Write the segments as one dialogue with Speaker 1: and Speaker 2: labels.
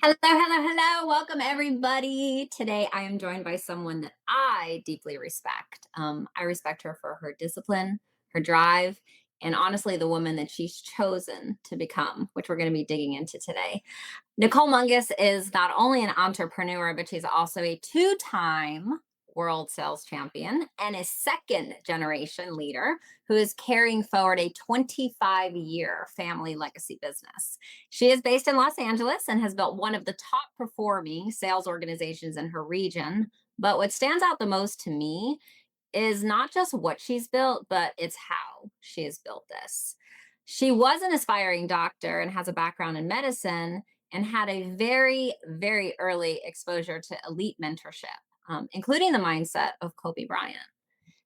Speaker 1: Hello, hello, hello. Welcome, everybody. Today, I am joined by someone that I deeply respect. I respect her for her discipline, her drive, and honestly, the woman that she's chosen to become, which we're going to be digging into today. Nicole Mungues is not only an entrepreneur, but she's also a two-time world sales champion and a second generation leader who is carrying forward a 25-year family legacy business. She is based in Los Angeles and has built one of the top performing sales organizations in her region. But what stands out the most to me is not just what she's built, but it's how she has built this. She was an aspiring doctor and has a background in medicine and had a very, very early exposure to elite mentorship, including the mindset of Kobe Bryant.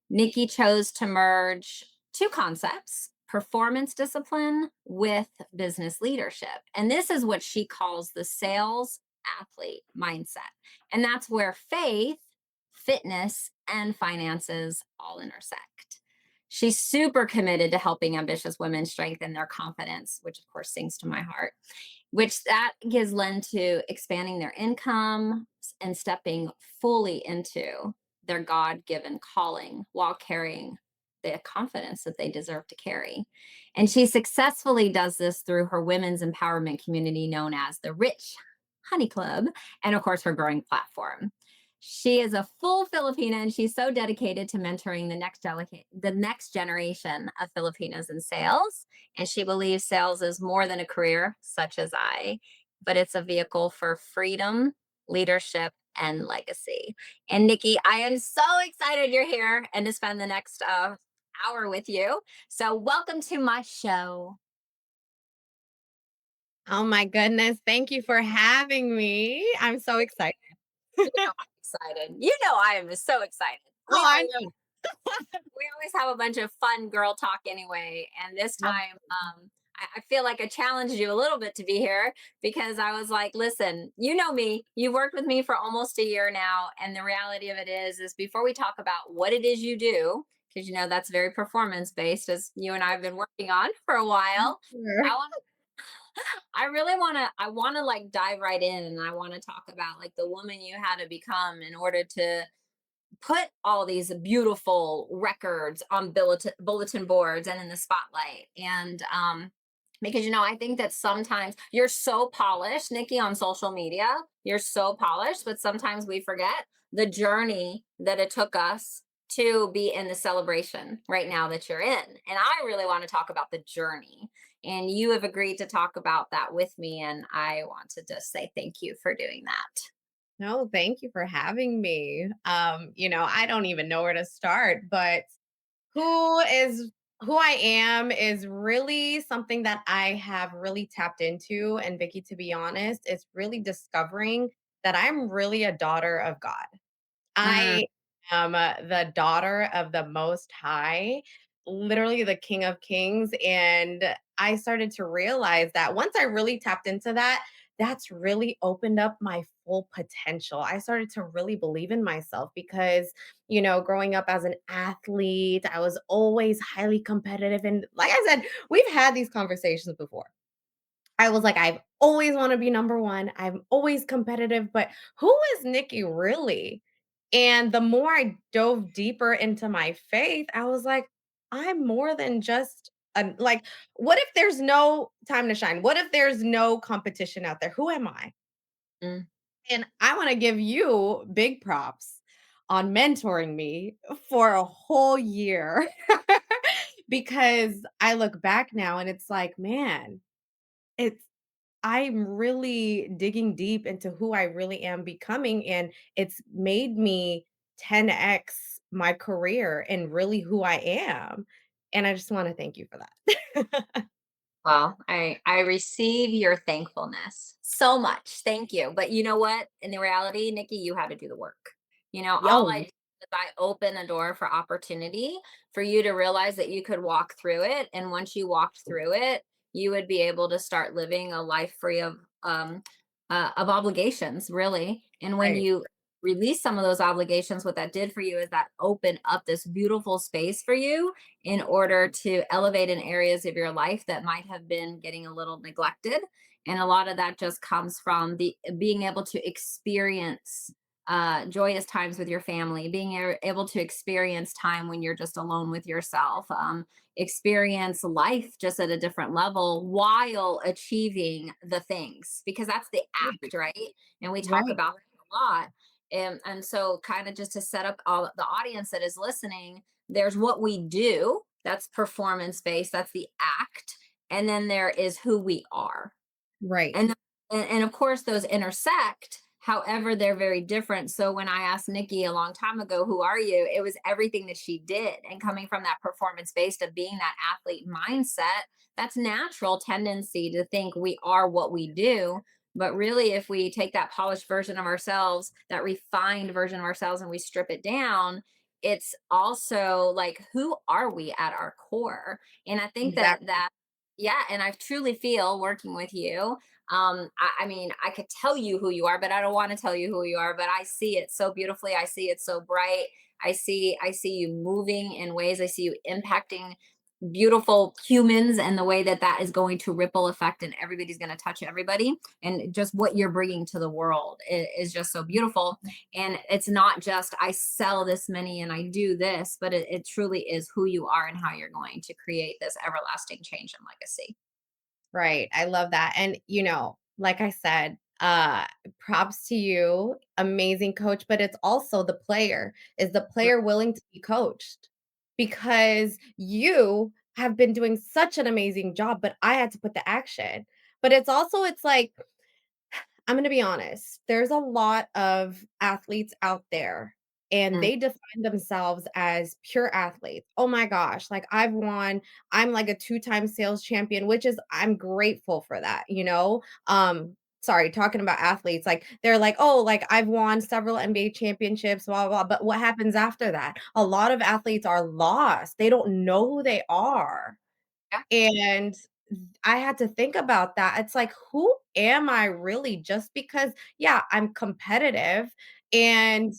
Speaker 1: Nikki chose to merge two concepts: performance discipline with business leadership. And this is what she calls the sales athlete mindset. And that's where faith, fitness, and finances all intersect. She's super committed to helping ambitious women strengthen their confidence, which of course sings to my heart, which that gives lend to expanding their income and stepping fully into their God-given calling while carrying the confidence that they deserve to carry. And she successfully does this through her women's empowerment community known as the Rich Honey Club, and of course her growing platform. She is a full Filipina, and she's so dedicated to mentoring the next generation of Filipinas in sales. And she believes sales is more than a career, such as I, but it's a vehicle for freedom, leadership, and legacy. And Nikki, I am so excited you're here and to spend the next hour with you. So, welcome to my show.
Speaker 2: Oh my goodness, thank you for having me. I'm so excited.
Speaker 1: You know I'm excited. You know I am so excited.
Speaker 2: Oh, I know.
Speaker 1: We always have a bunch of fun girl talk anyway. And this
Speaker 2: Love
Speaker 1: time, I feel like I challenged you a little bit to be here because I was like, listen, you know me, you've worked with me for almost a year now. And the reality of it is before we talk about what it is you do, because you know that's very performance based, as you and I have been working on for a while.
Speaker 2: sure.
Speaker 1: I want I really want to I want to like dive right in, and I want to talk about like the woman you had to become in order to put all these beautiful records on bulletin boards and in the spotlight. And because you know, I think that sometimes you're so polished, Nikki, on social media, you're so polished, but sometimes we forget the journey that it took us to be in the celebration right now that you're in. And I really want to talk about the journey. And you have agreed to talk about that with me. And I want to just say thank you for doing that.
Speaker 2: No, thank you for having me. I don't even know where to start, but who is who I am is really something that I have really tapped into. And Vicky, to be honest, it's really discovering that I'm really a daughter of God.
Speaker 1: Mm,
Speaker 2: I am the daughter of the Most High, literally the King of Kings. And I started to realize that once I really tapped into that, that's really opened up my full potential. I started to really believe in myself because, growing up as an athlete, I was always highly competitive. And like I said, we've had these conversations before. I was like, I've always want to be number one. I'm always competitive, but who is Nikki really? And the more I dove deeper into my faith, I was like, I'm more than just like, what if there's no time to shine? What if there's no competition out there? Who am I?
Speaker 1: mm.
Speaker 2: And I want to give you big props on mentoring me for a whole year because I look back now and it's like, man, it's I'm really digging deep into who I really am becoming, and it's made me 10x my career and really who I am. And I just want to thank you for that.
Speaker 1: Well, I receive your thankfulness so much. Thank you. But you know what? In the reality, Nikki, you had to do the work. You know, all I
Speaker 2: Yo,
Speaker 1: did is I opened the door for opportunity for you to realize that you could walk through it. And once you walked through it, you would be able to start living a life free of obligations, really. And when
Speaker 2: right.
Speaker 1: you release some of those obligations, what that did for you is that opened up this beautiful space for you in order to elevate in areas of your life that might have been getting a little neglected. And a lot of that just comes from the being able to experience joyous times with your family, being able to experience time when you're just alone with yourself, experience life just at a different level while achieving the things, because that's the act, right? And we talk
Speaker 2: Right.
Speaker 1: about it a lot. And so, kind of just to set up all the audience that is listening, there's what we do, that's performance based, that's the act. And then there is who we are,
Speaker 2: Right.
Speaker 1: and and of course those intersect, however they're very different. So when I asked Nikki a long time ago, who are you, it was everything that she did, and coming from that performance based of being that athlete mindset, that's natural tendency to think we are what we do. But really, if we take that polished version of ourselves, that refined version of ourselves, and we strip it down, it's also like, who are we at our core? And I think
Speaker 2: Exactly.
Speaker 1: that yeah, and I truly feel working with you, I mean, I could tell you who you are, but I don't want to tell you who you are, but I see it so beautifully, I see it so bright. I see you moving in ways, I see you impacting beautiful humans, and the way that that is going to ripple effect, and everybody's going to touch everybody, and just what you're bringing to the world is just so beautiful. And it's not just I sell this many and I do this, but it truly is who you are and how you're going to create this everlasting change and legacy.
Speaker 2: Right. I love that. And, like I said, props to you, amazing coach, but it's also the player. Is the player willing to be coached? Because you have been doing such an amazing job, but I had to put the action. But it's like I'm gonna be honest, there's a lot of athletes out there, and
Speaker 1: Mm,
Speaker 2: they define themselves as pure athletes. Oh my gosh, like I'm like a two-time sales champion, which is I'm grateful for that. Sorry, talking about athletes, like they're like, oh, like I've won several NBA championships, blah, blah, blah. But what happens after that? A lot of athletes are lost. They don't know who they are.
Speaker 1: yeah,
Speaker 2: And I had to think about that. It's like, who am I really? Just because, yeah, I'm competitive and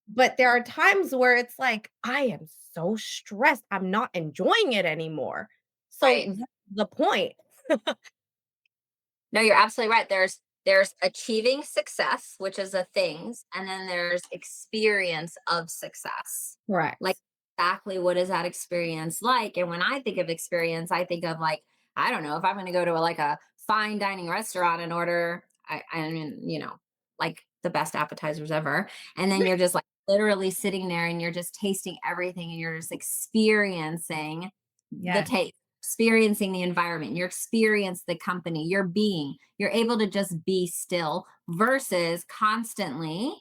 Speaker 2: but there are times where it's like, I am so stressed. I'm not enjoying it anymore. So
Speaker 1: right.
Speaker 2: what's the point?
Speaker 1: No, you're absolutely right. There's achieving success, which is a things, and then there's experience of success. Like,
Speaker 2: Correct.
Speaker 1: exactly what is that experience like? And when I think of experience, I think of, like, I don't know, if I'm going to go to like a fine dining restaurant and order, I mean, like the best appetizers ever, and then you're just like literally sitting there and you're just tasting everything, and you're just experiencing the
Speaker 2: Yes.
Speaker 1: taste, experiencing the environment, you're experience the company, you're able to just be still versus constantly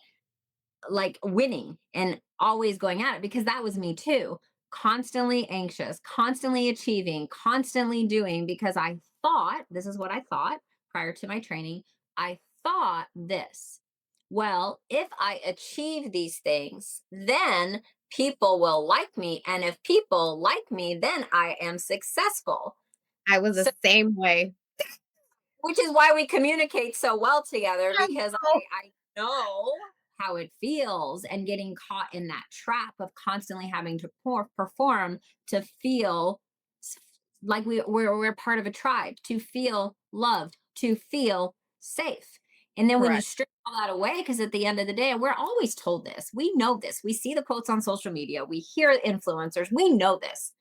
Speaker 1: like winning and always going at it, because that was me too. Constantly anxious, constantly achieving, constantly doing, because I thought this is what I thought prior to my training. I thought this. Well, if I achieve these things, then people will like me. And if people like me, then I am successful.
Speaker 2: I was the
Speaker 1: So
Speaker 2: same way.
Speaker 1: which is why we communicate so well together,
Speaker 2: I
Speaker 1: because
Speaker 2: know.
Speaker 1: I know how it feels, and getting caught in that trap of constantly having to perform to feel like we're part of a tribe, to feel loved, to feel safe. And then when you
Speaker 2: Correct.
Speaker 1: strip all that away, because at the end of the day, we're always told this, we know this, we see the quotes on social media, we hear influencers, we know this,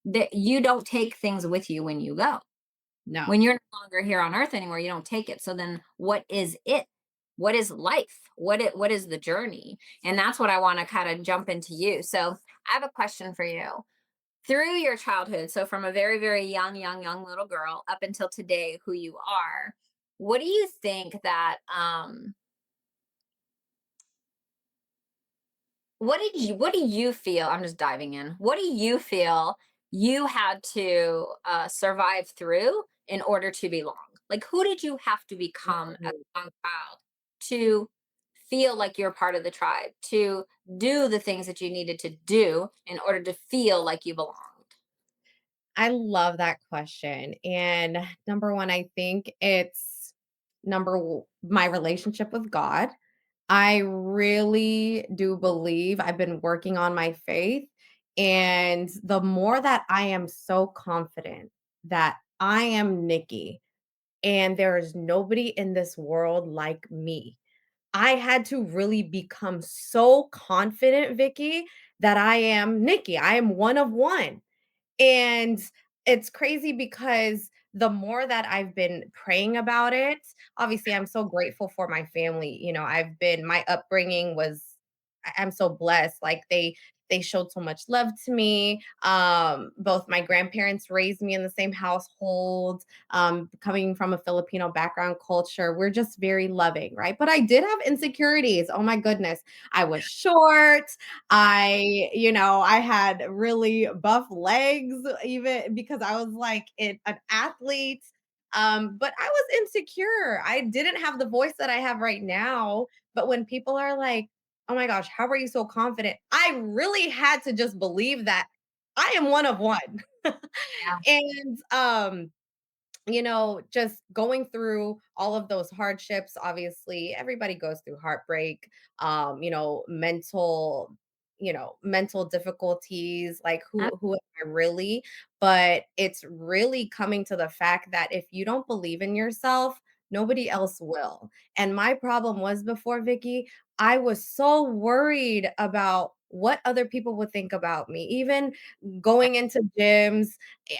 Speaker 1: that you don't take things with you when you go.
Speaker 2: No.
Speaker 1: When you're no longer here on earth anymore, you don't take it. So then what is it? What is life? What is the journey? And that's what I want to kind of jump into you. So I have a question for you. Through your childhood, so from a very, very young little girl up until today, who you are, what do you think that what do you feel, I'm just diving in, what do you feel you had to survive through in order to belong? Like, who did you have to become as a young child to feel like you're part of the tribe, to do the things that you needed to do in order to feel like you belonged?
Speaker 2: I love that question. And number one, I think it's my relationship with God. I really do believe I've been working on my faith. And the more that I am so confident that I am Nikki, and there is nobody in this world like me. I had to really become so confident, Vicky, that I am Nikki. I am one of one. And it's crazy because the more that I've been praying about it, obviously I'm so grateful for my family. My upbringing was I'm so blessed. Like they showed so much love to me. Both my grandparents raised me in the same household. Coming from a Filipino background culture, we're just very loving, right? But I did have insecurities. Oh my goodness. I was short. I had really buff legs even because I was like an athlete. But I was insecure. I didn't have the voice that I have right now. But when people are like, oh my gosh, how are you so confident? I really had to just believe that I am one of one.
Speaker 1: Yeah.
Speaker 2: And just going through all of those hardships, obviously, everybody goes through heartbreak, mental difficulties, like who am I really? But it's really coming to the fact that if you don't believe in yourself, nobody else will. And my problem was before, Vicky, I was so worried about what other people would think about me. Even going into gyms,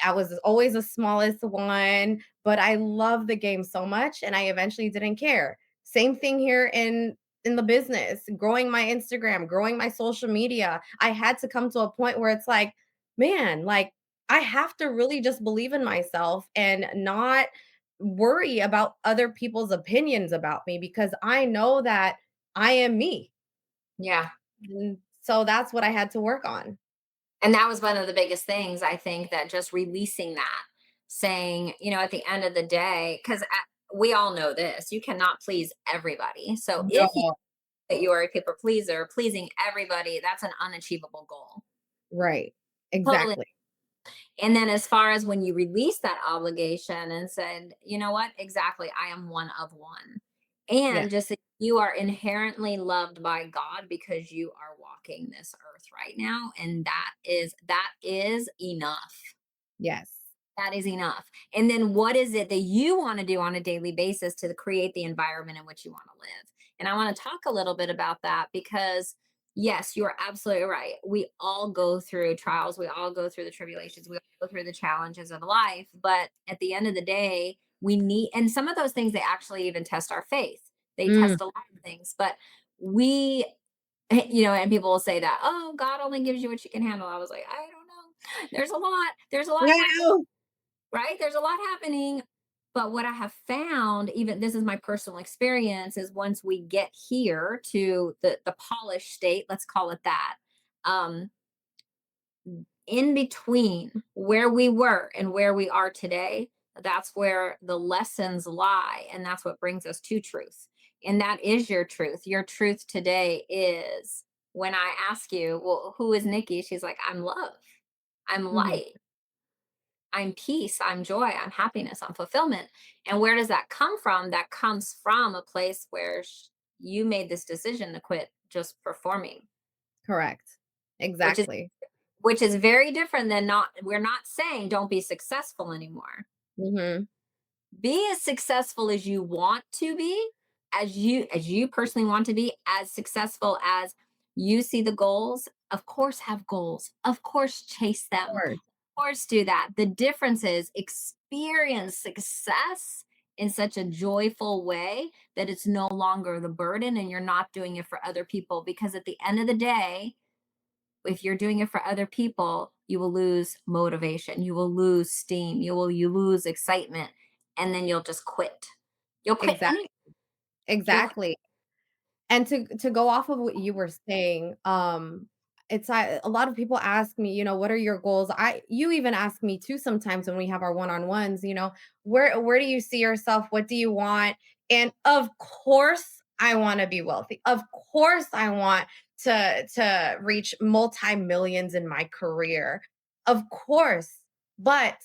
Speaker 2: I was always the smallest one, but I love the game so much and I eventually didn't care. Same thing here in the business, growing my Instagram, growing my social media. I had to come to a point where it's like, man, like I have to really just believe in myself and not worry about other people's opinions about me because I know that I am me.
Speaker 1: Yeah.
Speaker 2: And so that's what I had to work on.
Speaker 1: And that was one of the biggest things, I think, that just releasing that, saying, at the end of the day, because we all know this, you cannot please everybody. So if you
Speaker 2: No,
Speaker 1: that you are a people pleaser, pleasing everybody, that's an unachievable goal.
Speaker 2: right.
Speaker 1: Totally.
Speaker 2: Exactly.
Speaker 1: And then as far as when you release that obligation and said, you know what, exactly, I am one of one.
Speaker 2: Yeah.
Speaker 1: And just that you are inherently loved by God because you are walking this earth right now. And that is enough.
Speaker 2: Yes.
Speaker 1: That is enough. And then what is it that you want to do on a daily basis to create the environment in which you want to live? And I want to talk a little bit about that because, yes, you're absolutely right. We all go through trials, we all go through the tribulations, we all go through the challenges of life. But at the end of the day, we need, and some of those things, they actually even test our faith. They
Speaker 2: Mm,
Speaker 1: test a lot of things. But we, and people will say that, oh, God only gives you what you can handle. I was like, I don't know. There's a lot
Speaker 2: I
Speaker 1: happening,
Speaker 2: know.
Speaker 1: right? There's a lot happening. But what I have found, even this is my personal experience, is once we get here to the polished state, let's call it that, um, in between where we were and where we are today, that's where the lessons lie. And that's what brings us to truth. And that is your truth. Your truth today is when I ask you, well, who is Nikki? She's like, I'm love. I'm
Speaker 2: Mhm.
Speaker 1: light. I'm peace, I'm joy, I'm happiness, I'm fulfillment. And where does that come from? That comes from a place where you made this decision to quit just performing,
Speaker 2: Correct.
Speaker 1: which is
Speaker 2: Exactly.
Speaker 1: which is very different than not we're not saying don't be successful anymore.
Speaker 2: Mhm.
Speaker 1: Be as successful as you want to be, as you personally want to be, as successful as you see the goals. Of course have goals. Of course chase them.
Speaker 2: Course.
Speaker 1: Course do that. The difference is experience success in such a joyful way that it's no longer the burden and you're not doing it for other people. Because at the end of the day, if you're doing it for other people, you will lose motivation, you will lose steam, you lose excitement, and then you'll just quit. You'll quit
Speaker 2: Exactly.
Speaker 1: anyway. You'll quit.
Speaker 2: Exactly. And to go off of what you were saying, it's a lot of people ask me, what are your goals? You even ask me too sometimes when we have our one-on-ones, where do you see yourself? What do you want? And of course, I want to be wealthy. Of course, I want to reach multi-millions in my career. Of course. But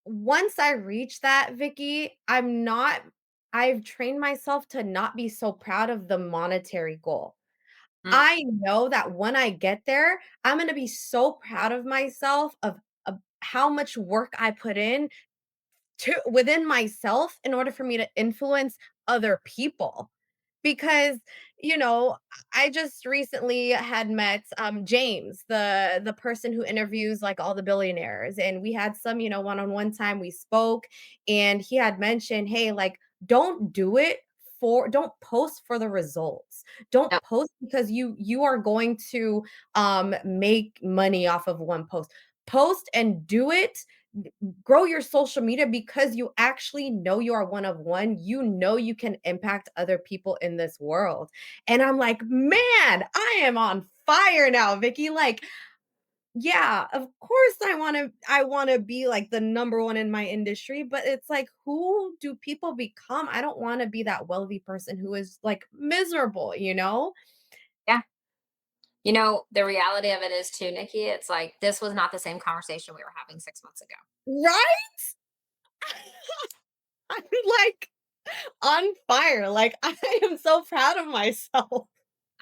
Speaker 2: once I reach that, Vicky, I've trained myself to not be so proud of the monetary goal.
Speaker 1: Mm,
Speaker 2: I know that when I get there, I'm gonna be so proud of myself of how much work I put in to within myself in order for me to influence other people. Because, you know, I just recently had met James, the person who interviews like all the billionaires, and we had some, one-on-one time. We spoke, and he had mentioned, hey, like, don't do it don't post for the results. Don't
Speaker 1: No.
Speaker 2: post because you are going to make money off of one post. Post and do it, grow your social media because you actually know you are one of one. You know you can impact other people in this world. And I'm like, man, I am on fire now, Vicky. Like, yeah, of course I want to be like the number one in my industry, but it's like, who do people become? I don't want to be that wealthy person who is like miserable, you know?
Speaker 1: Yeah. The reality of it is too, Nikki, it's like this was not the same conversation we were having 6 months ago.
Speaker 2: Right? I'm like on fire. Like, I am so proud of myself.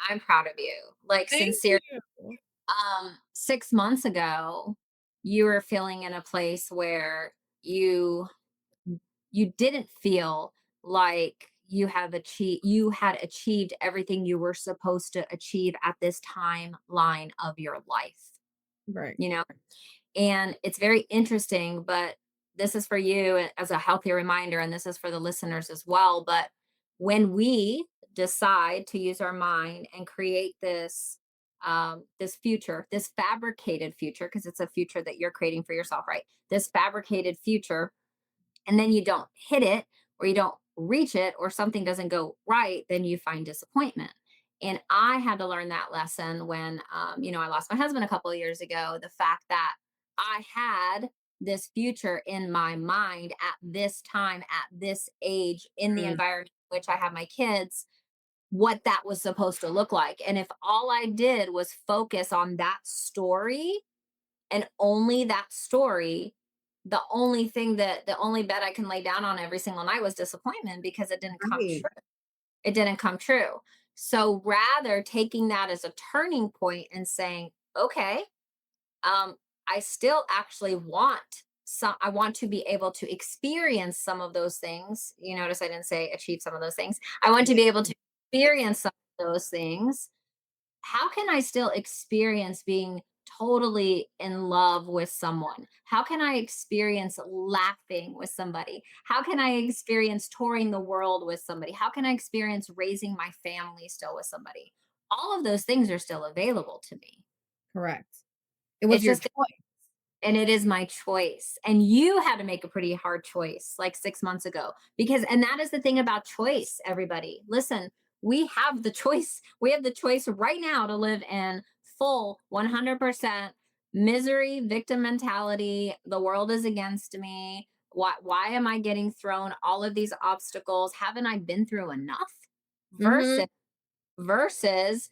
Speaker 1: I'm proud of you. Like,
Speaker 2: Thank
Speaker 1: sincere.
Speaker 2: you.
Speaker 1: 6 months ago, you were feeling in a place where you didn't feel like you had achieved everything you were supposed to achieve at this timeline of your life.
Speaker 2: Right.
Speaker 1: You know, And it's very interesting, but this is for you as a healthy reminder, and this is for the listeners as well. But when we decide to use our mind and create this future, this fabricated future, because it's a future that you're creating for yourself, right? This fabricated future, and then you don't hit it or you don't reach it or something doesn't go right, then you find disappointment. And I had to learn that lesson when, I lost my husband a couple of years ago. The fact that I had this future in my mind at this time, at this age, in the
Speaker 2: Mm,
Speaker 1: environment in which I have my kids, what that was supposed to look like. And if all I did was focus on that story, and only that story, the only bet I can lay down on every single night was disappointment because it didn't come
Speaker 2: right.
Speaker 1: true. It didn't come true. So rather taking that as a turning point and saying, okay, um, I still actually I want to be able to experience some of those things. You notice I didn't say achieve some of those things. I want to
Speaker 2: Yeah.
Speaker 1: be able to experience some of those things. How can I still experience being totally in love with someone? How can I experience laughing with somebody? How can I experience touring the world with somebody? How can I experience raising my family still with somebody? All of those things are still available to me.
Speaker 2: Correct. It was
Speaker 1: It's
Speaker 2: your
Speaker 1: just
Speaker 2: choice.
Speaker 1: and it is my choice. And you had to make a pretty hard choice like 6 months ago. And that is the thing about choice, everybody. Listen, we have the choice. We have the choice right now to live in full 100% misery, victim mentality. The world is against me. Why am I getting thrown all of these obstacles? Haven't I been through enough?
Speaker 2: Mhm.
Speaker 1: Versus, versus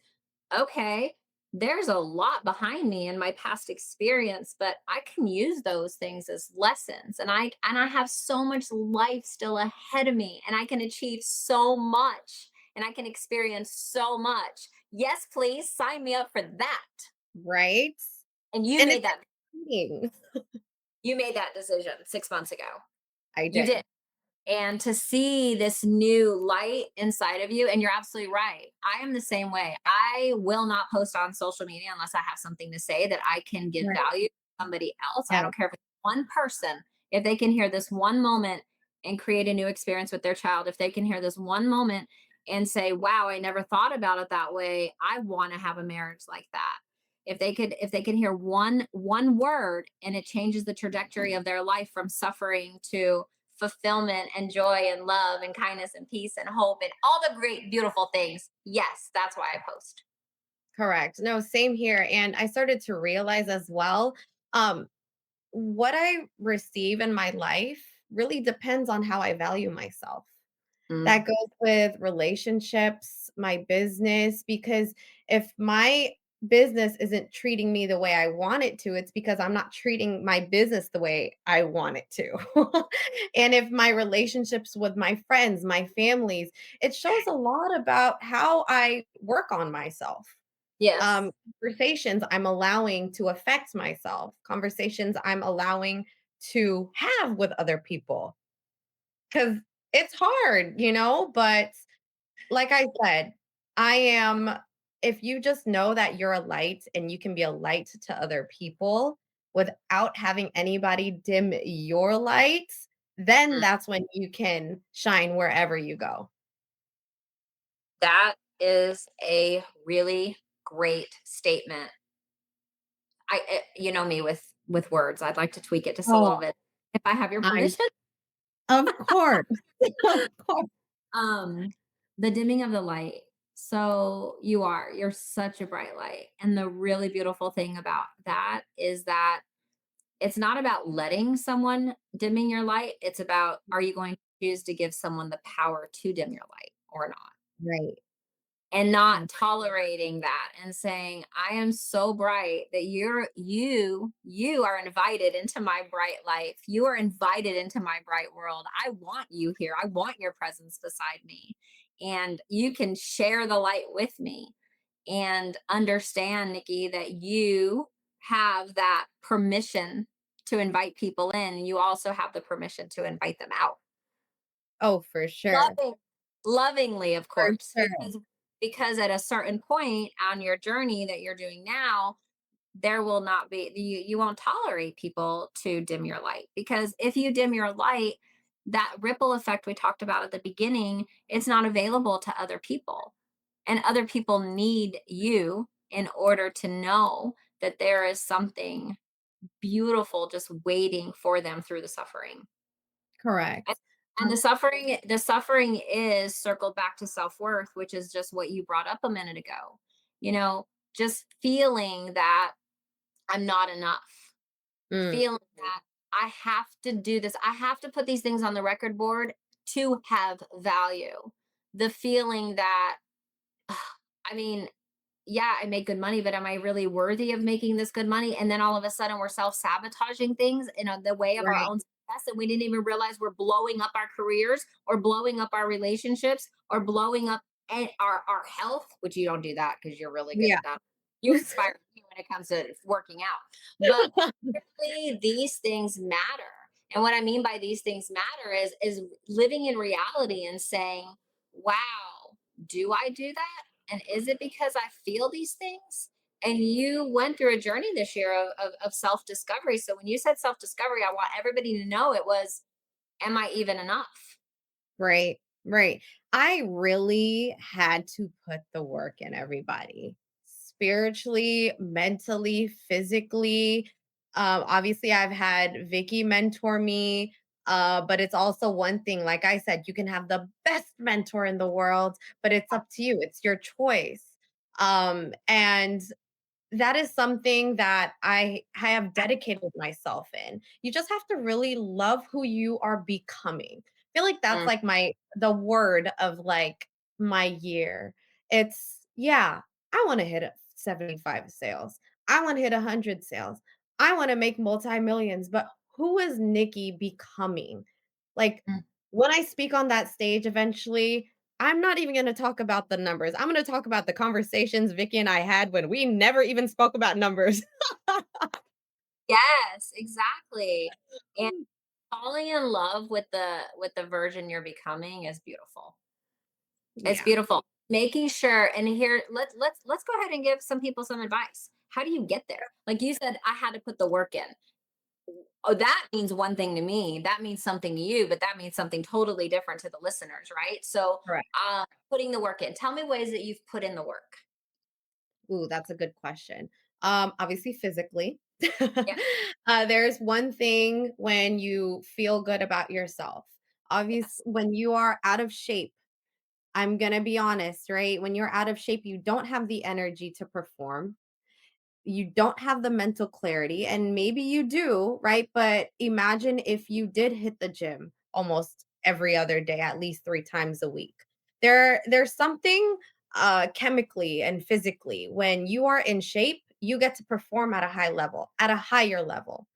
Speaker 1: okay, there's a lot behind me in my past experience, but I can use those things as lessons. And I have so much life still ahead of me, and I can achieve so much, and I can experience so much. Yes, please sign me up for that.
Speaker 2: Right?
Speaker 1: And you
Speaker 2: And
Speaker 1: made
Speaker 2: it's
Speaker 1: that
Speaker 2: exciting.
Speaker 1: you made that decision 6 months ago.
Speaker 2: I
Speaker 1: You
Speaker 2: did.
Speaker 1: did. And to see this new light inside of you, and you're absolutely right, I am the same way. I will not post on social media unless I have something to say that I can give
Speaker 2: Right.
Speaker 1: value to somebody else. I
Speaker 2: Yes.
Speaker 1: don't care if it's one person, if they can hear this one moment and create a new experience with their child, if they can hear this one moment and say, wow, I never thought about it that way, I want to have a marriage like that. If they can hear one word and it changes the trajectory of their life from suffering to fulfillment and joy and love and kindness and peace and hope and all the great beautiful things, yes, that's why I post.
Speaker 2: Correct. No, same here. And I started to realize as well, um, what I receive in my life really depends on how I value myself.
Speaker 1: Mm.
Speaker 2: That goes with relationships, my business, because if my business isn't treating me the way I want it to, it's because I'm not treating my business the way I want it to. And if my relationships with my friends, my families, it shows a lot about how I work on myself.
Speaker 1: Yes.
Speaker 2: Conversations I'm allowing to affect myself, conversations I'm allowing to have with other people. because it's hard, but like I said, I am if you just know that you're a light and you can be a light to other people without having anybody dim your light, then
Speaker 1: Mm.
Speaker 2: that's when you can shine wherever you go.
Speaker 1: That is a really great statement. You know me with words. I'd like to tweak it just a
Speaker 2: Oh,
Speaker 1: little bit if I have your
Speaker 2: I
Speaker 1: permission.
Speaker 2: of course. Of course.
Speaker 1: Um, the dimming of the light. So you're such a bright light. And the really beautiful thing about that is that it's not about letting someone dimming your light. It's about, are you going to choose to give someone the power to dim your light or not?
Speaker 2: Right.
Speaker 1: And not
Speaker 2: Mm.
Speaker 1: tolerating that and saying, I am so bright that you are invited into my bright life. You are invited into my bright world. I want you here. I want your presence beside me, and you can share the light with me. And understand, Nikki, that you have that permission to invite people in. You also have the permission to invite them out.
Speaker 2: Oh, for sure.
Speaker 1: Loving Lovingly, of
Speaker 2: For
Speaker 1: course,
Speaker 2: sure.
Speaker 1: because at a certain point on your journey that you're doing now, there will not be you won't tolerate people to dim your light, because if you dim your light, that ripple effect we talked about at the beginning, it's not available to other people. And other people need you in order to know that there is something beautiful just waiting for them through the suffering. And
Speaker 2: Correct.
Speaker 1: and the suffering is circled back to self-worth, which is just what you brought up a minute ago. You know, just feeling that I'm not enough,
Speaker 2: Mm,
Speaker 1: feeling that I have to do this. I have to put these things on the record board to have value. The feeling that, I mean, yeah, I make good money, but am I really worthy of making this good money? And then all of a sudden we're self-sabotaging things in the way of our
Speaker 2: right.
Speaker 1: own success. And we didn't even realize we're blowing up our careers or blowing up our relationships or blowing up our health, which you don't do that because you're really good
Speaker 2: Yeah.
Speaker 1: at that. You inspire me when it comes to working out. But really, these things matter. And what I mean by these things matter is living in reality and saying, wow, do I do that? And is it because I feel these things? And you went through a journey this year of self discovery. So when you said self discovery, I want everybody to know it was, am I even enough?
Speaker 2: Right, right. I really had to put the work in, everybody. Spiritually, mentally, physically. Obviously, I've had Vicky mentor me. But it's also one thing, like I said, you can have the best mentor in the world, but it's up to you. It's your choice. And that is something that I have dedicated myself in. You just have to really love who you are becoming. I feel like that's
Speaker 1: Mm,
Speaker 2: like the word of like my year. It's yeah, I want to hit 75 sales. I want to hit 100 sales. I want to make multi-millions, but who is Nikki becoming? Like
Speaker 1: mm.
Speaker 2: when I speak on that stage eventually, I'm not even gonna talk about the numbers. I'm gonna talk about the conversations Vicky and I had when we never even spoke about numbers.
Speaker 1: Yes, exactly. And falling in love with the version you're becoming is beautiful. It's
Speaker 2: Yeah,
Speaker 1: beautiful. Making sure, and here let's go ahead and give some people some advice. How do you get there? Like you said, I had to put the work in. Oh, that means one thing to me. That means something to you, but that means something totally different to the listeners, right? So,
Speaker 2: correct.
Speaker 1: putting the work in. Tell me ways that you've put in the work.
Speaker 2: Ooh, that's a good question. Obviously physically.
Speaker 1: Yeah.
Speaker 2: There's one thing when you feel good about yourself. Obviously,
Speaker 1: Yes.
Speaker 2: when you are out of shape, I'm gonna be honest, right? When you're out of shape, you don't have the energy to perform. You don't have the mental clarity, and maybe you do, right? But imagine if you did hit the gym almost every other day, at least 3 times a week. There's something chemically and physically when you are in shape, you get to perform at a high level, at a higher level.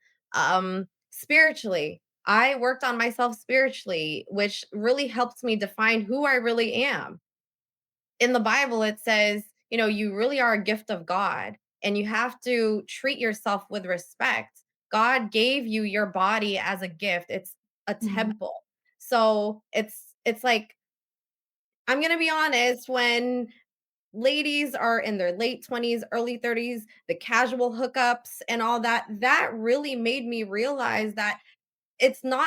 Speaker 2: Spiritually, I worked on myself spiritually, which really helps me define who I really am. In the Bible, it says, you really are a gift of God and you have to treat yourself with respect. God gave you your body as a gift, it's a
Speaker 1: Mhm.
Speaker 2: temple. So it's like, I'm gonna be honest, when ladies are in their late 20s, early 30s, the casual hookups and all that, that really made me realize that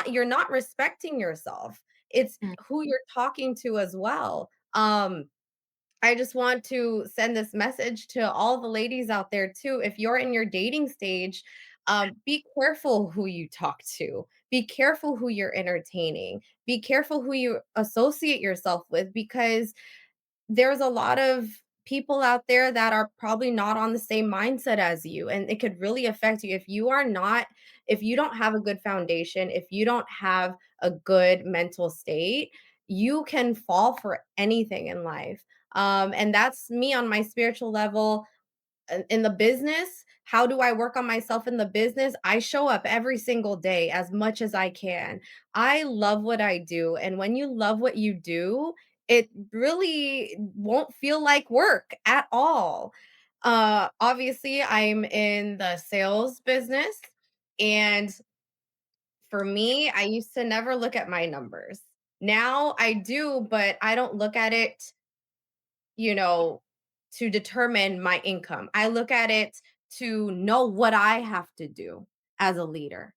Speaker 2: you're not respecting yourself. It's
Speaker 1: Mm,
Speaker 2: who you're talking to as well. I just want to send this message to all the ladies out there too. If you're in your dating stage, be careful who you talk to. Be careful who you're entertaining. Be careful who you associate yourself with, because there's a lot of people out there that are probably not on the same mindset as you, and it could really affect you if you don't have a good foundation, if you don't have a good mental state, you can fall for anything in life. And that's me on my spiritual level. In the business, how do I work on myself in the business? I show up every single day as much as I can. I love what I do. And when you love what you do, it really won't feel like work at all. Obviously, I'm in the sales business. And for me, I used to never look at my numbers. Now I do, but I don't look at it, you know, to determine my income. I look at it to know what I have to do as a leader.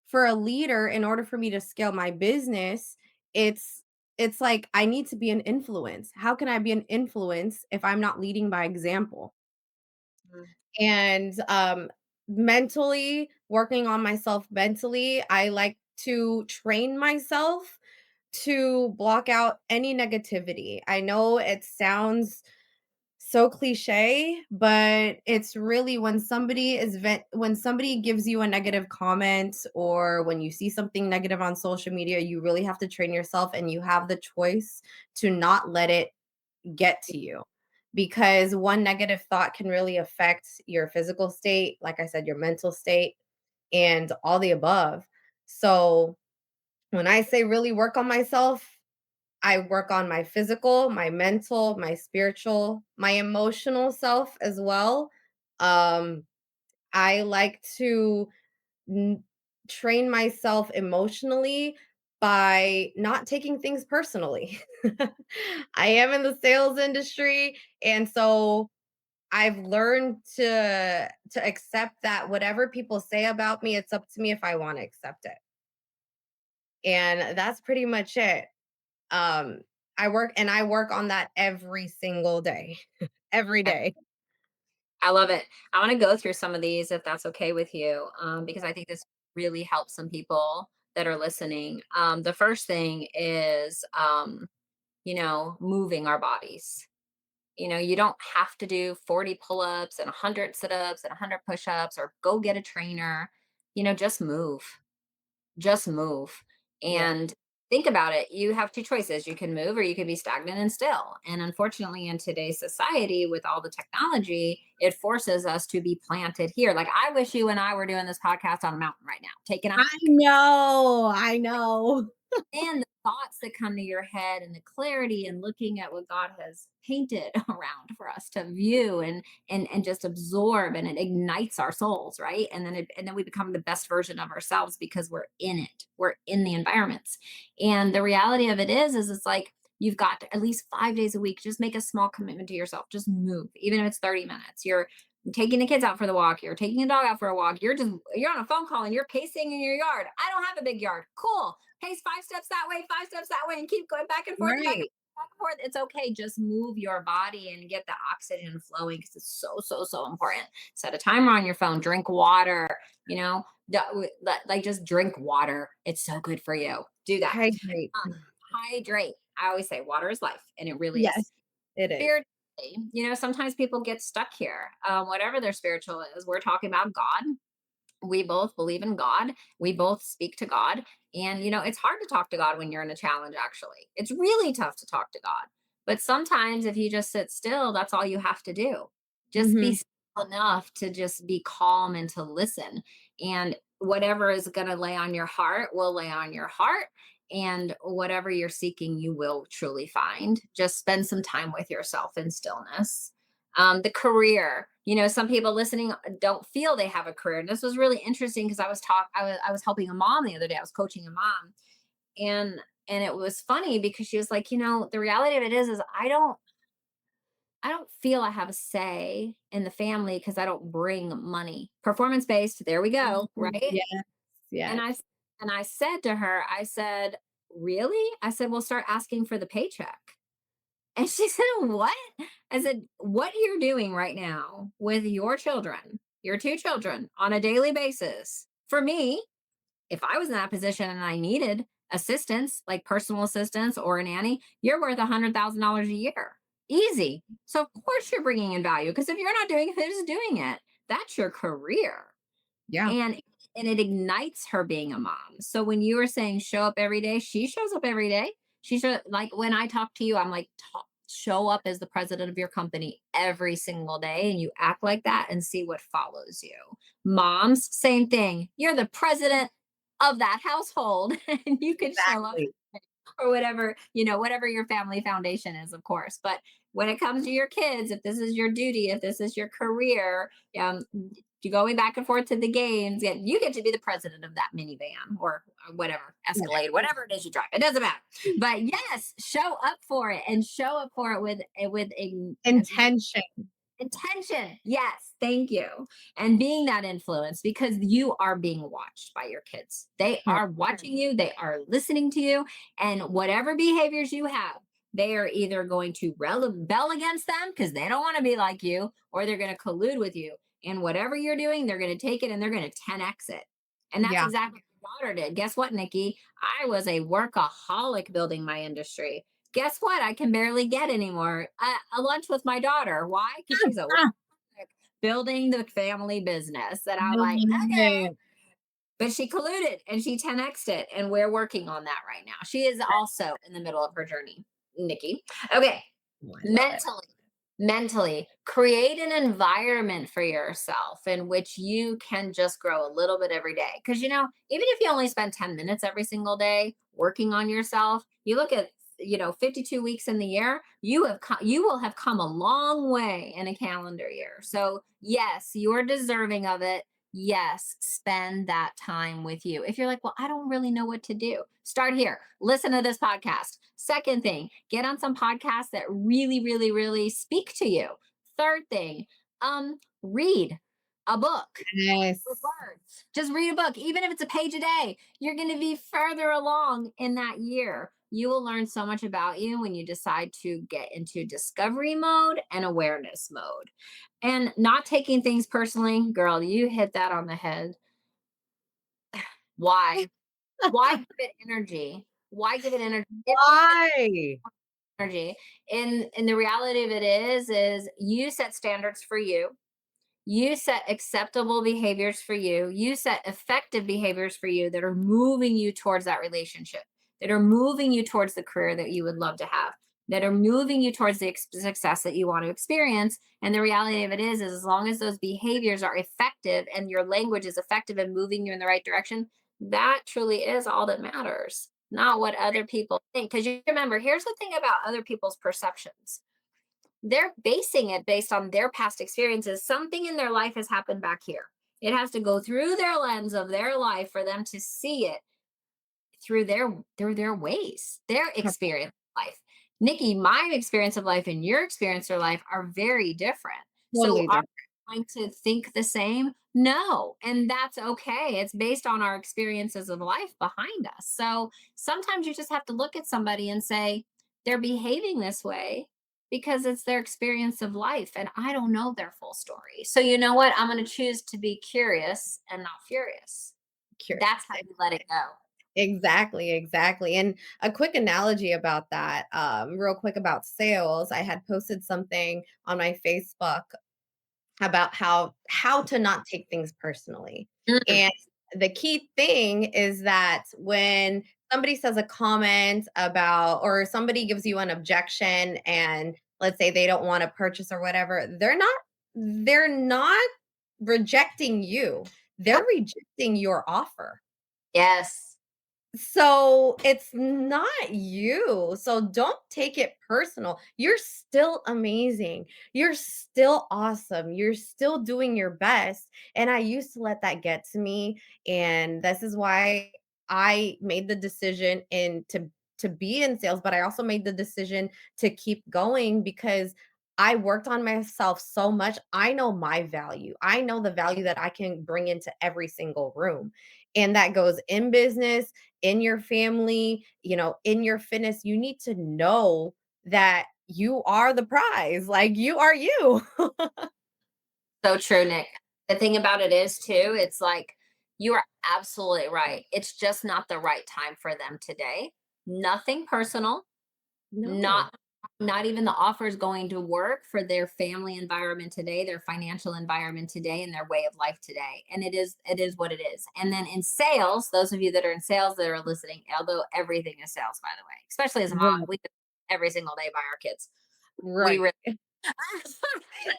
Speaker 2: For a leader, in order for me to scale my business, it's it's like I need to be an influence. How can I be an influence if I'm not leading by example?
Speaker 1: mm,
Speaker 2: And mentally, working on myself mentally, I like to train myself to block out any negativity. I know it sounds so cliche, but it's really when when somebody gives you a negative comment, or when you see something negative on social media, you really have to train yourself, and you have the choice to not let it get to you, because one negative thought can really affect your physical state, like I said, your mental state, and all the above. So when I say really work on myself, I work on my physical, my mental, my spiritual, my emotional self as well. Um, I like to n- train myself emotionally by not taking things personally. I am in the sales industry, and so I've learned to accept that whatever people say about me, it's up to me if I want to accept it. And that's pretty much it. Um, I work on that every single day. Every
Speaker 1: okay.
Speaker 2: day.
Speaker 1: I love it. I want to go through some of these if that's okay with you, because I think this really helps some people that are listening. The first thing is, moving our bodies. You don't have to do 40 pull-ups and 100 sit-ups and 100 push-ups or go get a trainer. Just move. Just move.
Speaker 2: Yeah.
Speaker 1: And think about it. You have two choices. You can move or you can be stagnant and still. And unfortunately, in today's society, with all the technology, it forces us to be planted here. Like, I wish you and I were doing this podcast on a mountain right now, taking a
Speaker 2: I
Speaker 1: hike.
Speaker 2: know, I know.
Speaker 1: And the thoughts that come to your head and the clarity and looking at what God has painted around for us to view and just absorb, and it ignites our souls, right? And then we become the best version of ourselves because we're in it. We're in the environments. And the reality of it is it's like you've got to, at least 5 days a week, just make a small commitment to yourself. Just move, even if it's 30 minutes. You're taking the kids out for the walk, you're taking a dog out for a walk, you're on a phone call and you're pacing in your yard. I don't have a big yard. Cool. Pace 5 steps that way, 5 steps that way, and keep going back and forth and
Speaker 2: Right.
Speaker 1: back and forth. It's okay. Just move your body and get the oxygen flowing, because it's so, so, so important. Set a timer on your phone, drink water, you know, like just drink water. It's so good for you. Do that.
Speaker 2: Hydrate.
Speaker 1: Hydrate. I always say water is life, and it really
Speaker 2: Yes,
Speaker 1: is.
Speaker 2: it is.
Speaker 1: Spiritually, sometimes people get stuck here. Whatever their spiritual is, we're talking about God. We both believe in God. We both speak to God. And, it's hard to talk to God when you're in a challenge, actually. It's really tough to talk to God. But sometimes if you just sit still, that's all you have to do. Just be
Speaker 2: Mhm.
Speaker 1: still enough to just be calm and to listen. And whatever is going to lay on your heart will lay on your heart. And whatever you're seeking, you will truly find. Just spend some time with yourself in stillness. The career, some people listening don't feel they have a career. And this was really interesting because I was helping a mom the other day. I was coaching a mom, and And it was funny because she was like, the reality of it is I don't feel I have a say in the family because I don't bring money. Performance based, there we go,
Speaker 2: Mhm.
Speaker 1: right?
Speaker 2: Yes,
Speaker 1: And
Speaker 2: yes.
Speaker 1: I said to her, I said, "Really?" I said, "Well, start asking for the paycheck." And she said, "What?" I said, "What you're doing right now with your children, your two children on a daily basis, for me, if I was in that position and I needed assistance, like personal assistance or a nanny, you're worth $100,000 a year. Easy. So, of course, you're bringing in value because if you're not doing it, who's doing it? That's your career.
Speaker 2: Yeah.
Speaker 1: And it ignites her being a mom. So when you were saying show up every day, she shows up every day. Like when I talk to you, I'm like, show up as the president of your company every single day and you act like that and see what follows you. Moms, same thing. You're the president of that household and you can show up
Speaker 2: Exactly.
Speaker 1: or whatever, whatever your family foundation is, of course. But when it comes to your kids, if this is your duty, if this is your career, you going back and forth to the games, you get to be the president of that minivan or whatever,
Speaker 2: Yeah.
Speaker 1: Escalade, whatever it is you drive. It doesn't matter. But yes, show up for it and show up for it with a
Speaker 2: Intention.
Speaker 1: intention. Yes, thank you. And being that influence because you are being watched by your kids. They are watching you, they are listening to you, and whatever behaviors you have, they are either going to rebel against them because they don't want to be like you, or they're going to collude with you. And whatever you're doing, they're going to take it and they're going to 10x it. And that's
Speaker 2: Yeah.
Speaker 1: exactly what your daughter did. Guess what, Nikki? I was a workaholic building my industry. Guess what? I can barely get anymore. A lunch with my daughter. Why? Because she's a
Speaker 2: Ah,
Speaker 1: building the family business. And I'm
Speaker 2: I
Speaker 1: like,
Speaker 2: love
Speaker 1: okay.
Speaker 2: it.
Speaker 1: But she colluded and she 10x'd it. And we're working on that right now. She is also in the middle of her journey, Nikki. Okay.
Speaker 2: Oh, I love it.
Speaker 1: Mentally create an environment for yourself in which you can just grow a little bit every day because even if you only spend 10 minutes every single day working on yourself, you look at 52 weeks in the year, you will have come a long way in a calendar year. So yes, you're deserving of it. Yes, spend that time with you. If you're like, well, I don't really know what to do, start here. Listen to this podcast. Second thing, get on some podcasts that really, really, really speak to you. Third thing, read a book with
Speaker 2: Yes.
Speaker 1: words. Just read a book, even if it's a page a day. You're going to be further along in that year. You will learn so much about you when you decide to get into discovery mode and awareness mode. And not taking things personally, girl, you hit that on the head. Why? Why give it energy? Why give it energy? If you
Speaker 2: Why?
Speaker 1: energy, and the reality of it is you set standards for you. You set acceptable behaviors for you. You set effective behaviors for you that are moving you towards that relationship, that are moving you towards the career that you would love to have, that are moving you towards the success that you want to experience. And the reality of it is as long as those behaviors are effective and your language is effective and moving you in the right direction, that truly is all that matters, not what other people think. Because you remember, here's the thing about other people's perceptions, they're basing it based on their past experiences. Something in their life has happened back here. It has to go through their lens of their life for them to see it through their ways, their experience of life. Nikki, my experience of life and your experience of life are very different. So
Speaker 2: Totally
Speaker 1: are
Speaker 2: different.
Speaker 1: we going to think the same? No. And that's okay. It's based on our experiences of life behind us. So sometimes you just have to look at somebody and say, they're behaving this way because it's their experience of life. And I don't know their full story. So you know what? I'm going to choose to be curious and not furious.
Speaker 2: Curious.
Speaker 1: That's how you let it go.
Speaker 2: Exactly, exactly. And a quick analogy about that, real quick about sales. I had posted something on my Facebook about how to not take things personally.
Speaker 1: Mm.
Speaker 2: And the key thing is that when somebody says a comment about or somebody gives you an objection and let's say they don't want to purchase or whatever, they're not rejecting you. They're rejecting your offer.
Speaker 1: Yes.
Speaker 2: So it's not you. So don't take it personal. You're still amazing. You're still awesome. You're still doing your best. And I used to let that get to me. And this is why I made the decision to be in sales, but I also made the decision to keep going because I worked on myself so much. I know my value. I know the value that I can bring into every single room. And that goes in business, in your family, in your fitness. You need to know that you are the prize. Like you are you.
Speaker 1: So true, Nick. The thing about it is too, it's like you are absolutely right. It's just not the right time for them today. Nothing personal,
Speaker 2: No.
Speaker 1: not even the offer is going to work for their family environment today, their financial environment today, and their way of life today. And it is what it is. And then in sales, those of you that are in sales that are listening, although everything is sales, by the way, especially as a mom,
Speaker 2: Right.
Speaker 1: we do every single day by our kids. We
Speaker 2: Right.
Speaker 1: really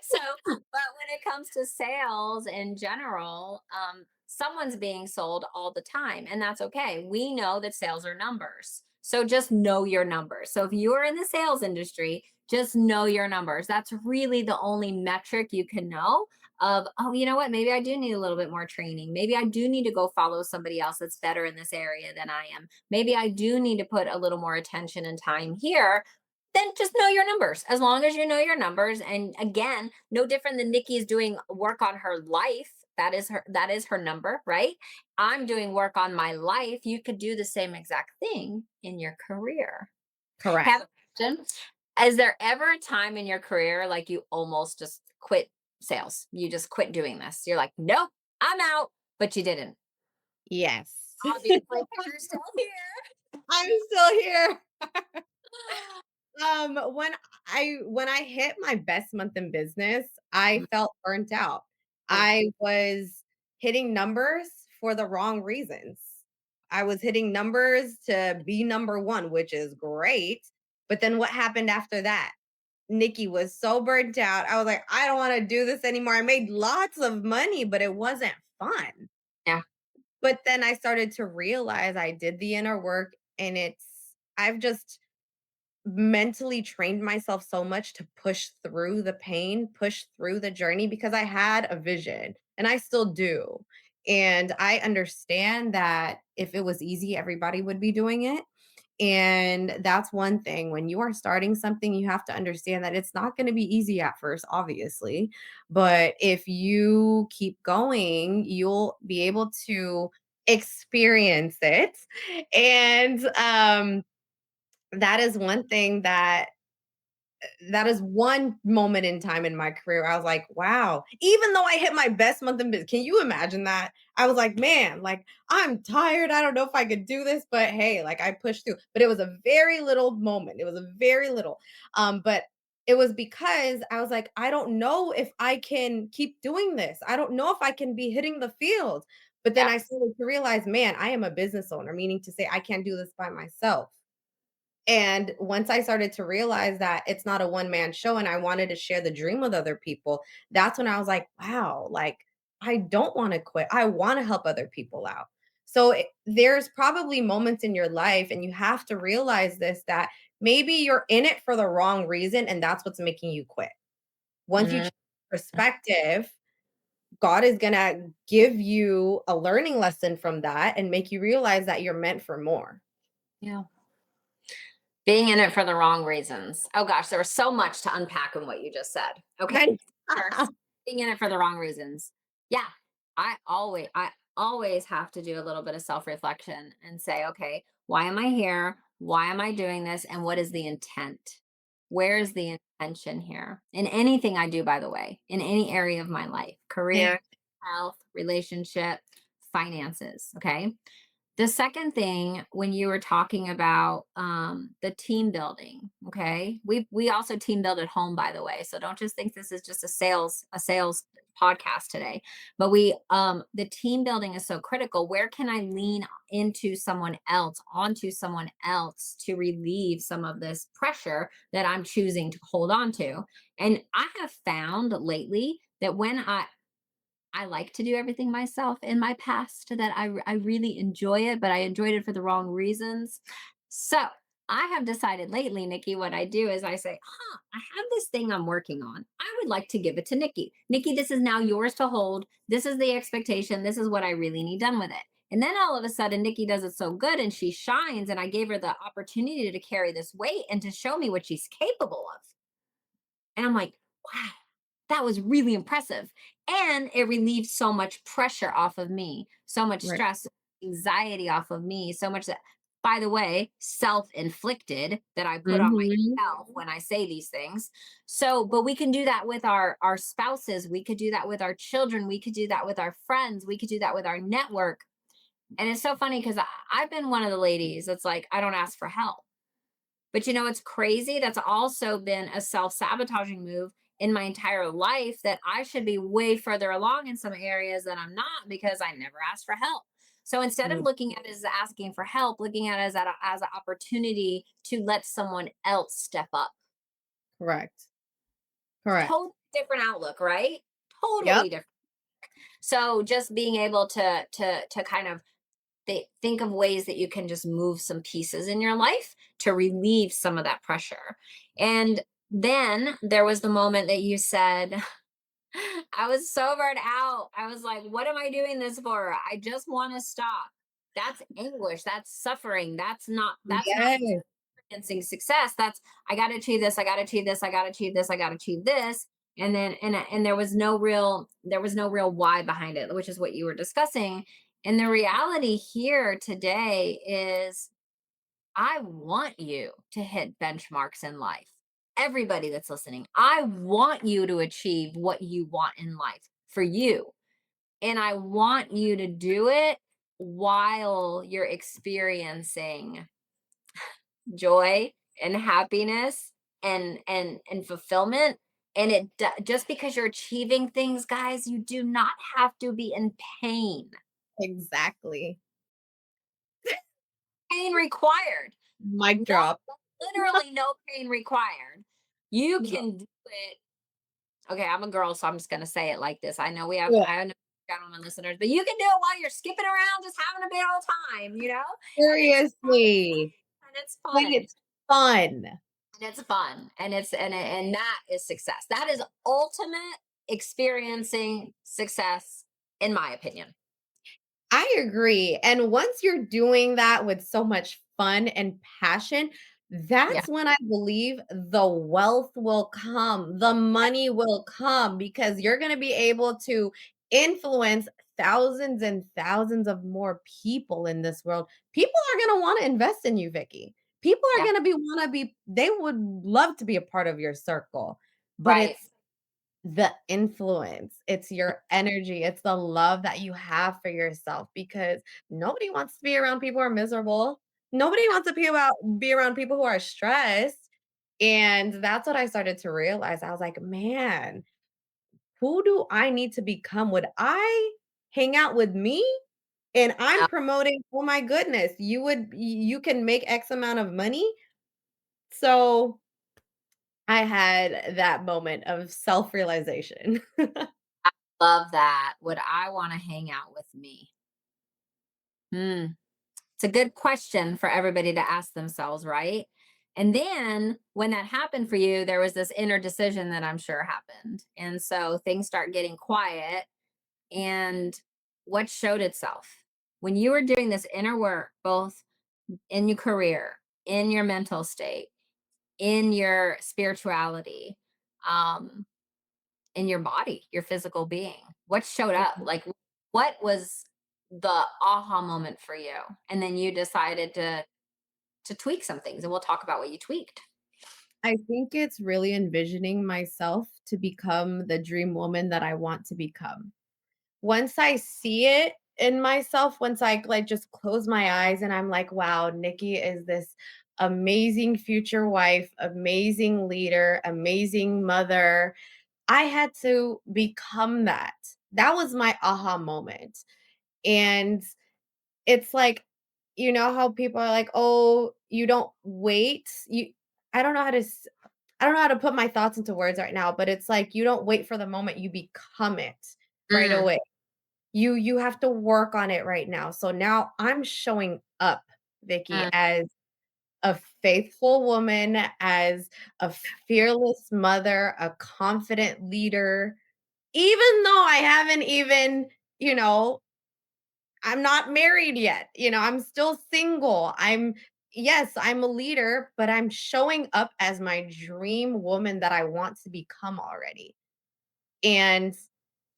Speaker 1: so, but when it comes to sales in general, someone's being sold all the time, and that's okay. We know that sales are numbers. So just know your numbers. So if you're in the sales industry, just know your numbers. That's really the only metric you can know of, oh, you know what? Maybe I do need a little bit more training. Maybe I do need to go follow somebody else that's better in this area than I am. Maybe I do need to put a little more attention and time here. Then just know your numbers. As long as you know your numbers, and again, no different than Nikki is doing work on her life. That is her number, right? I'm doing work on my life. You could do the same exact thing in your career.
Speaker 2: Correct.
Speaker 1: Have a question. Is there ever a time in your career like you almost just quit sales? You just quit doing this. You're like, nope, I'm out, but you didn't.
Speaker 2: Yes.
Speaker 1: Obviously, you're still here.
Speaker 2: I'm still here. When I hit my best month in business, I felt burnt out.
Speaker 1: Mm,
Speaker 2: I was hitting numbers for the wrong reasons. I was hitting numbers to be number 1, which is great, but then what happened after that? Nikki was so burnt out. I was like, "I don't wanna do this anymore." I made lots of money, but it wasn't fun.
Speaker 1: yeah.
Speaker 2: But then I started to realize I did the inner work, and I've just mentally trained myself so much to push through the pain, push through the journey because I had a vision and I still do. And I understand that if it was easy, everybody would be doing it. And that's one thing. When you are starting something, you have to understand that it's not going to be easy at first, obviously. But if you keep going, you'll be able to experience it. And that is one thing that is one moment in time in my career. I was like, wow, even though I hit my best month in business, can you imagine that? I was like, man, like I'm tired. I don't know if I could do this, but hey, like I pushed through. But it was a very little moment. It was a very little. But it was because I was like, I don't know if I can keep doing this. I don't know if I can be hitting the field. But then
Speaker 1: Yeah.
Speaker 2: I started to realize, man, I am a business owner, meaning to say I can't do this by myself. And once I started to realize that it's not a one man show and I wanted to share the dream with other people, that's when I was like, wow, like I don't want to quit. I want to help other people out. So there's probably moments in your life, and you have to realize this, that maybe you're in it for the wrong reason, and that's what's making you quit. Once you
Speaker 1: Mm,
Speaker 2: change perspective, God is going to give you a learning lesson from that and make you realize that you're meant for more.
Speaker 1: yeah. Being in it for the wrong reasons. Oh gosh, there was so much to unpack in what you just said. Okay.
Speaker 2: Right?
Speaker 1: First, being in it for the wrong reasons. Yeah. I always have to do a little bit of self-reflection and say, okay, why am I here? Why am I doing this? And what is the intent? Where is the intention here? In anything I do, by the way, in any area of my life,
Speaker 2: Yeah.
Speaker 1: career, health, relationship, finances. Okay. The second thing, when you were talking about the team building, okay, we also team build at home, by the way. So don't just think this is just a sales podcast today. But the team building is so critical. Where can I lean into someone else, onto someone else to relieve some of this pressure that I'm choosing to hold on to? And I have found lately that when I like to do everything myself in my past, that I really enjoy it, but I enjoyed it for the wrong reasons. So I have decided lately, Nikki, what I do is I say, I have this thing I'm working on. I would like to give it to Nikki. Nikki, this is now yours to hold. This is the expectation. This is what I really need done with it. And then all of a sudden, Nikki does it so good and she shines. And I gave her the opportunity to carry this weight and to show me what she's capable of. And I'm like, wow, that was really impressive. And it relieved so much pressure off of me, so much
Speaker 2: Right.
Speaker 1: stress, anxiety off of me, so much that, by the way, self inflicted that I put on
Speaker 2: Mhm.
Speaker 1: myself when I say these things. So, but we can do that with our spouses. We could do that with our children. We could do that with our friends. We could do that with our network. And it's so funny because I've been one of the ladies that's like, I don't ask for help. But you know, it's crazy. That's also been a self sabotaging move in my entire life that I should be way further along in some areas that I'm not because I never asked for help. So instead of
Speaker 2: Mm,
Speaker 1: looking at it as asking for help, looking at it as an opportunity to let someone else step up.
Speaker 2: correct. Correct.
Speaker 1: Totally different outlook, right?
Speaker 2: Yep.
Speaker 1: Totally different. So just being able to kind of think of ways that you can just move some pieces in your life to relieve some of that pressure. And then there was the moment that you said, I was so burnt out. I was like, what am I doing this for? I just want to stop. That's anguish. That's suffering. That's not
Speaker 2: Yes.
Speaker 1: experiencing success. That's I gotta achieve this, I gotta achieve this, I gotta achieve this, I gotta achieve this. And then and there was no real why behind it, which is what you were discussing. And the reality here today is I want you to hit benchmarks in life. Everybody that's listening, I want you to achieve what you want in life for you. And I want you to do it while you're experiencing joy and happiness and fulfillment. And just because you're achieving things, guys, you do not have to be in pain.
Speaker 2: Exactly.
Speaker 1: Pain required.
Speaker 2: Mic
Speaker 1: No,
Speaker 2: drop.
Speaker 1: literally no pain required. You can do it. Okay, I'm a girl, so I'm just gonna say it like this.
Speaker 2: Yeah.
Speaker 1: I know gentlemen listeners, but you can do it while you're skipping around, just having a big old time,
Speaker 2: Seriously.
Speaker 1: And it's
Speaker 2: Like,
Speaker 1: fun.
Speaker 2: it's fun.
Speaker 1: And it's fun. And that is success. That is ultimate experiencing success, in my opinion.
Speaker 2: I agree. And once you're doing that with so much fun and passion,
Speaker 1: Yeah.
Speaker 2: that's when I believe the wealth will come, the money will come because you're going to be able to influence thousands and thousands of more people in this world. People are going to want to invest in you, Vicky. People are
Speaker 1: Yeah.
Speaker 2: going to be want to be they would love to be a part of your circle. But
Speaker 1: Right.
Speaker 2: it's the influence, it's your energy, it's the love that you have for yourself because nobody wants to be around people who are miserable. Nobody wants to be around people who are stressed. And that's what I started to realize. I was like, man, who do I need to become? Would I hang out with me? And I'm
Speaker 1: Yeah.
Speaker 2: promoting, oh my goodness, you can make X amount of money. So I had that moment of self-realization.
Speaker 1: Love that. Would I want to hang out with me? Hmm. It's a good question for everybody to ask themselves, right? And then when that happened for you, there was this inner decision that I'm sure happened. And so things start getting quiet. And what showed itself? When you were doing this inner work, both in your career, in your mental state, in your spirituality, um, in your body, your physical being, what showed up? Like, what was the aha moment for you? And then you decided to tweak some things, and we'll talk about what you tweaked.
Speaker 2: I think it's really envisioning myself to become the dream woman that I want to become. Once I see it in myself, once I like just close my eyes and I'm like, wow, Nikki is this amazing future wife, amazing leader, amazing mother. I had to become that. That was my aha moment. And it's like, you know how people are like, "Oh, you don't wait." I don't know how to I don't know how to put my thoughts into words right now, but it's like you don't wait for the moment, you become it right
Speaker 1: Mm,
Speaker 2: away. You have to work on it right now. So now I'm showing up, Vicky,
Speaker 1: mm.
Speaker 2: as a faithful woman, as a fearless mother, a confident leader, even though I haven't even, you know, I'm not married yet. I'm still single. Yes, I'm a leader, but I'm showing up as my dream woman that I want to become already. And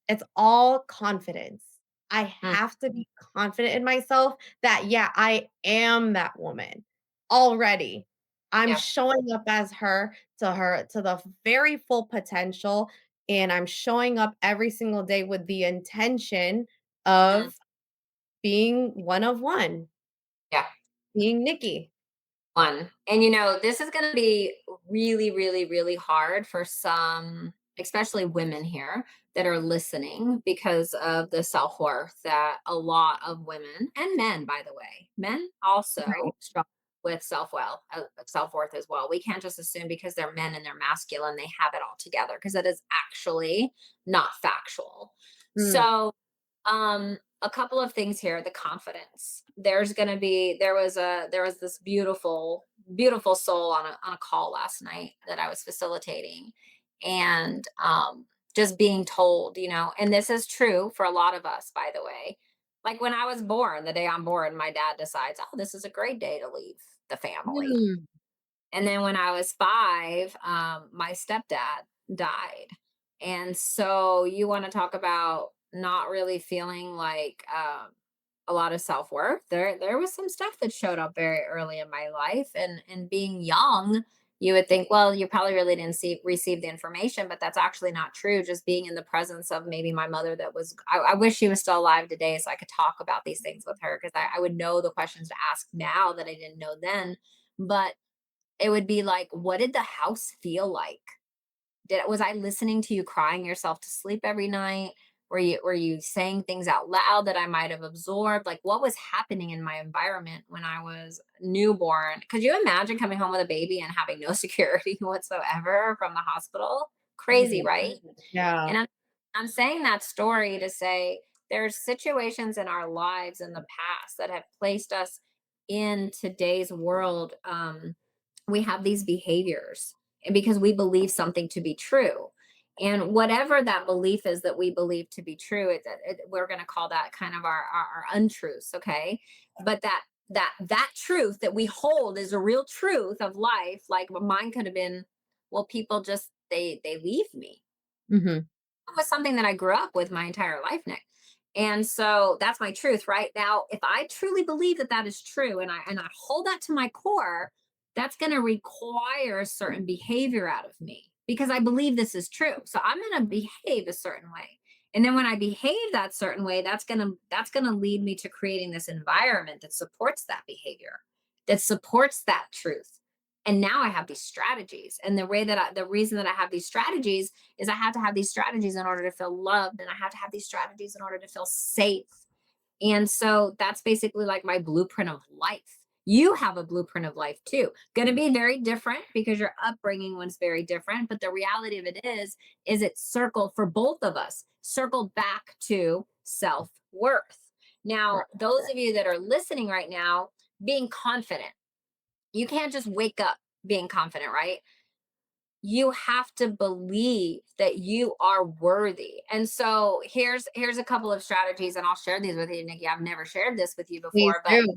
Speaker 2: it's all confidence. I
Speaker 1: Mm,
Speaker 2: have to be confident in myself that, yeah, I am that woman already. I'm
Speaker 1: yeah.
Speaker 2: showing up as her to the very full potential. And I'm showing up every single day with the intention
Speaker 1: Mm,
Speaker 2: of being one of one,
Speaker 1: yeah.
Speaker 2: being Nikki.
Speaker 1: One. And this is going to be really, really, really hard for some, especially women here that are listening because of the self worth that a lot of women and men, by the way, men also
Speaker 2: Right.
Speaker 1: struggle with self worth as well. We can't just assume because they're men and they're masculine, they have it all together because that is actually not factual.
Speaker 2: Mm,
Speaker 1: So, a couple of things here. The confidence, there was this beautiful soul on a call last night that I was facilitating, and just being told, and this is true for a lot of us, by the way. Like when I was born, the day I'm born, my dad decides, oh, this is a great day to leave the family.
Speaker 2: mm,
Speaker 1: And then when I was 5, my stepdad died. And so you want to talk about not really feeling like a lot of self-worth. There was some stuff that showed up very early in my life, and being young, you would think, well, you probably really didn't receive the information, but that's actually not true. Just being in the presence of maybe my mother I wish she was still alive today so I could talk about these things with her because I would know the questions to ask now that I didn't know then. But it would be like, what did the house feel like? Was I listening to you crying yourself to sleep every night? Were you saying things out loud that I might have absorbed? Like what was happening in my environment when I was newborn? Could you imagine coming home with a baby and having no security whatsoever from the hospital? Crazy,
Speaker 2: mhm.
Speaker 1: right?
Speaker 2: Yeah.
Speaker 1: And I'm saying that story to say there's situations in our lives in the past that have placed us in today's world. We have these behaviors and because we believe something to be true. And whatever that belief is that we believe to be true, we're going to call that kind of our untruths, okay? But that truth that we hold is a real truth of life. Like mine could have been, well, people just they leave me.
Speaker 2: Mhm.
Speaker 1: Was something that I grew up with my entire life, Nick. And so that's my truth right now. If I truly believe that that is true, and I hold that to my core, that's going to require a certain behavior out of me because I believe this is true. So I'm going to behave a certain way. And then when I behave that certain way, that's going to lead me to creating this environment that supports that behavior, that supports that truth. And now I have these strategies. And the reason that I have these strategies is I have to have these strategies in order to feel loved, and I have to have these strategies in order to feel safe. And so that's basically like my blueprint of life. You have a blueprint of life too. Going to be very different because your upbringing was very different, but the reality of it is it circled for both of us, circled back to self-worth. Now,
Speaker 2: Right.
Speaker 1: those of you that are listening right now, being confident. You can't just wake up being confident, right? You have to believe that you are worthy. And so here's a couple of strategies, and I'll share these with you, Nikki. I've never shared this with you
Speaker 2: Please
Speaker 1: before, but
Speaker 2: do.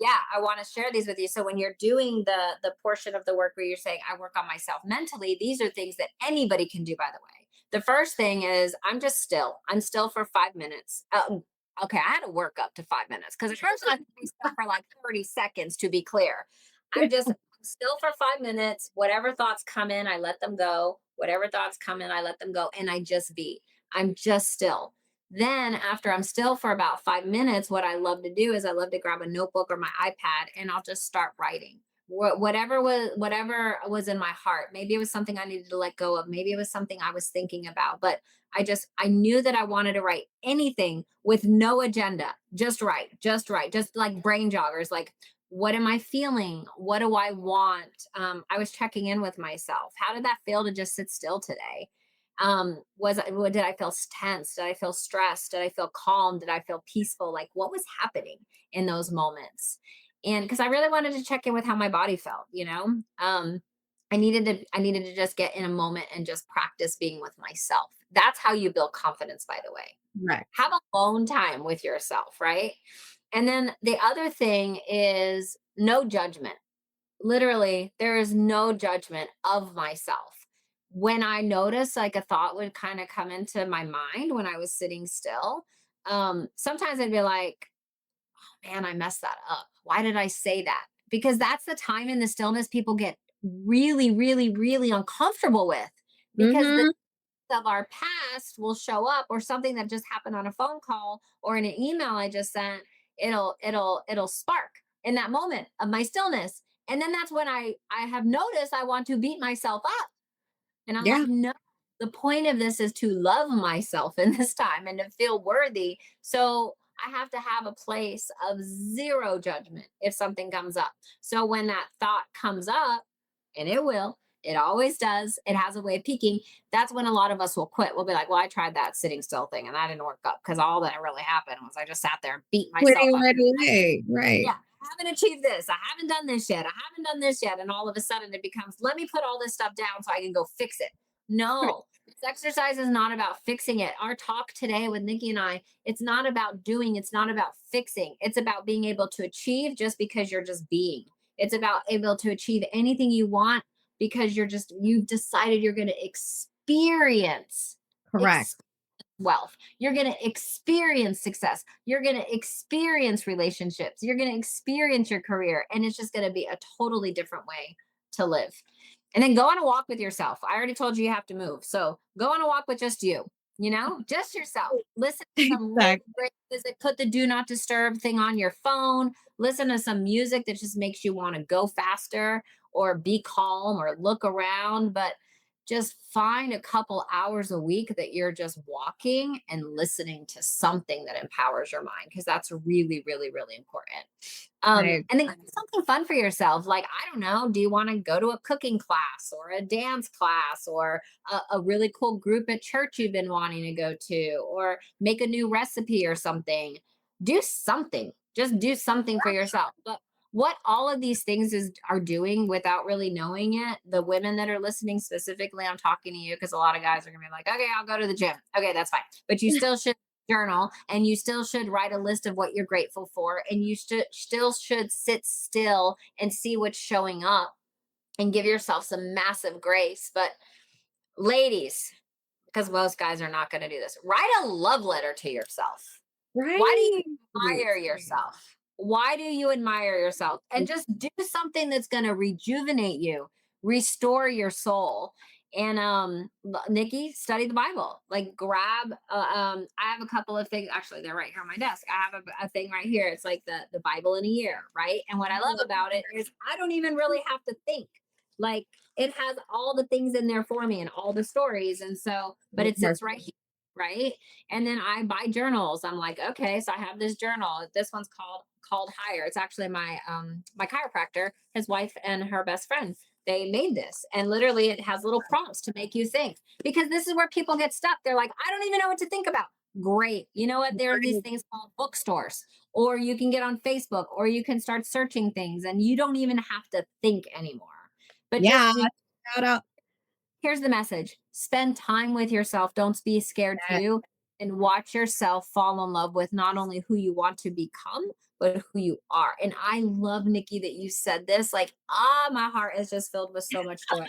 Speaker 1: yeah, I want to share these with you. So when you're doing the portion of the work where you're saying I work on myself mentally, these are things that anybody can do, by the way. The first thing is I'm still for 5 minutes. Okay, I had to work up to 5 minutes because at first I had to be still for like 30 seconds to be clear. I'm just still for 5 minutes. Whatever thoughts come in, I let them go. Whatever thoughts come in, I let them go, and I just be. I'm just still. Then, after I'm still for about 5 minutes, what I love to do is I love to grab a notebook or my iPad and I'll just start writing. Whatever was in my heart. Maybe it was something I needed to let go of. Maybe it was something I was thinking about. But I knew that I wanted to write anything with no agenda. Just write, just write, just like brain joggers. Like, what am I feeling? What do I want? I was checking in with myself. How did that feel to just sit still today? Did I feel tense? Did I feel stressed? Did I feel calm? Did I feel peaceful? Like what was happening in those moments? And because I really wanted to check in with how my body felt, I needed to just get in a moment and just practice being with myself. That's how you build confidence, by the way.
Speaker 2: Correct.
Speaker 1: Have alone time with yourself, right? And then the other thing is no judgment. Literally, there is no judgment of myself. When I notice like a thought would kind of come into my mind when I was sitting still, sometimes I'd be like, man, I messed that up. Why did I say that? Because that's the time in the stillness people get really, really, really uncomfortable with, because the
Speaker 2: Mhm.
Speaker 1: of our past will show up, or something that just happened on a phone call or in an email I just sent. It'll spark in that moment of my stillness. And then that's when I have noticed I want to beat myself up. And I'm
Speaker 2: Yeah.
Speaker 1: like, no, the point of this is to love myself in this time and to feel worthy. So I have to have a place of zero judgment if something comes up. So when that thought comes up, and it always does, it has a way of peaking. That's when a lot of us will quit. We'll be like, well, I tried that sitting still thing and that didn't work up, because all that really happened was I just sat there and beat myself
Speaker 2: Quitting
Speaker 1: up.
Speaker 2: right away.
Speaker 1: Yeah,
Speaker 2: Right.
Speaker 1: I haven't achieved this. I haven't done this yet. I haven't done this yet. And all of a sudden it becomes, let me put all this stuff down so I can go fix it.
Speaker 2: Right.
Speaker 1: No, this exercise is not about fixing it. Our talk today with Nikki and I, it's not about doing, it's not about fixing. It's about being able to achieve just because you're just being. It's about able to achieve anything you want because you've decided you're going to experience
Speaker 2: Correct.
Speaker 1: wealth. You're going to experience success. You're going to experience relationships. You're going to experience your career. And it's just going to be a totally different way to live. And then go on a walk with yourself. I already told you you have to move. So go on a walk with just you, just yourself. Listen to some really
Speaker 2: Exactly.
Speaker 1: great music. Put the do not disturb thing on your phone. Listen to some music that just makes you want to go faster or be calm or look around. But just find a couple hours a week that you're just walking and listening to something that empowers your mind, because that's really, really, really important.
Speaker 2: I
Speaker 1: And then do something fun for yourself. Like, I don't know, do you want to go to a cooking class or a dance class, or a really cool group at church you've been wanting to go to, or make a new recipe or something? Do something. Just do something for yourself. But what all of these things are doing without really knowing it, the women that are listening specifically, I'm talking to you because a lot of guys are gonna be like, okay, I'll go to the gym. Okay, that's fine. But you still should journal, and you still should write a list of what you're grateful for, and you still should sit still and see what's showing up and give yourself some massive grace. But ladies, because most guys are not going to do this, write a love letter to yourself. Why do you
Speaker 2: right.
Speaker 1: admire yourself? Why do you admire yourself? And just do something that's going to rejuvenate you, restore your soul. And Nikki, study the Bible. Like, grab. I have a couple of things. Actually, they're right here on my desk. I have a thing right here. It's like the Bible in a year, right? And what I love about it is I don't even really have to think. Like, it has all the things in there for me and all the stories, and so, but it sits right here, right? And then I buy journals. I'm like, okay, so I have this journal. This one's called Higher. It's actually my chiropractor, his wife and her best friend. They made this, and literally it has little prompts to make you think, because this is where people get stuck. They're like, I don't even know what to think about. Great. You know what? There are these
Speaker 2: Right.
Speaker 1: things called bookstores, or you can get on Facebook, or you can start searching things, and you don't even have to think anymore. But
Speaker 2: Yeah.
Speaker 1: just
Speaker 2: Shout out.
Speaker 1: here's the message: spend time with yourself. Don't be scared
Speaker 2: That.
Speaker 1: to, and watch yourself fall in love with not only who you want to become, but who you are. And I love, Nikki, that you said this. Like, my heart is just filled with so much joy.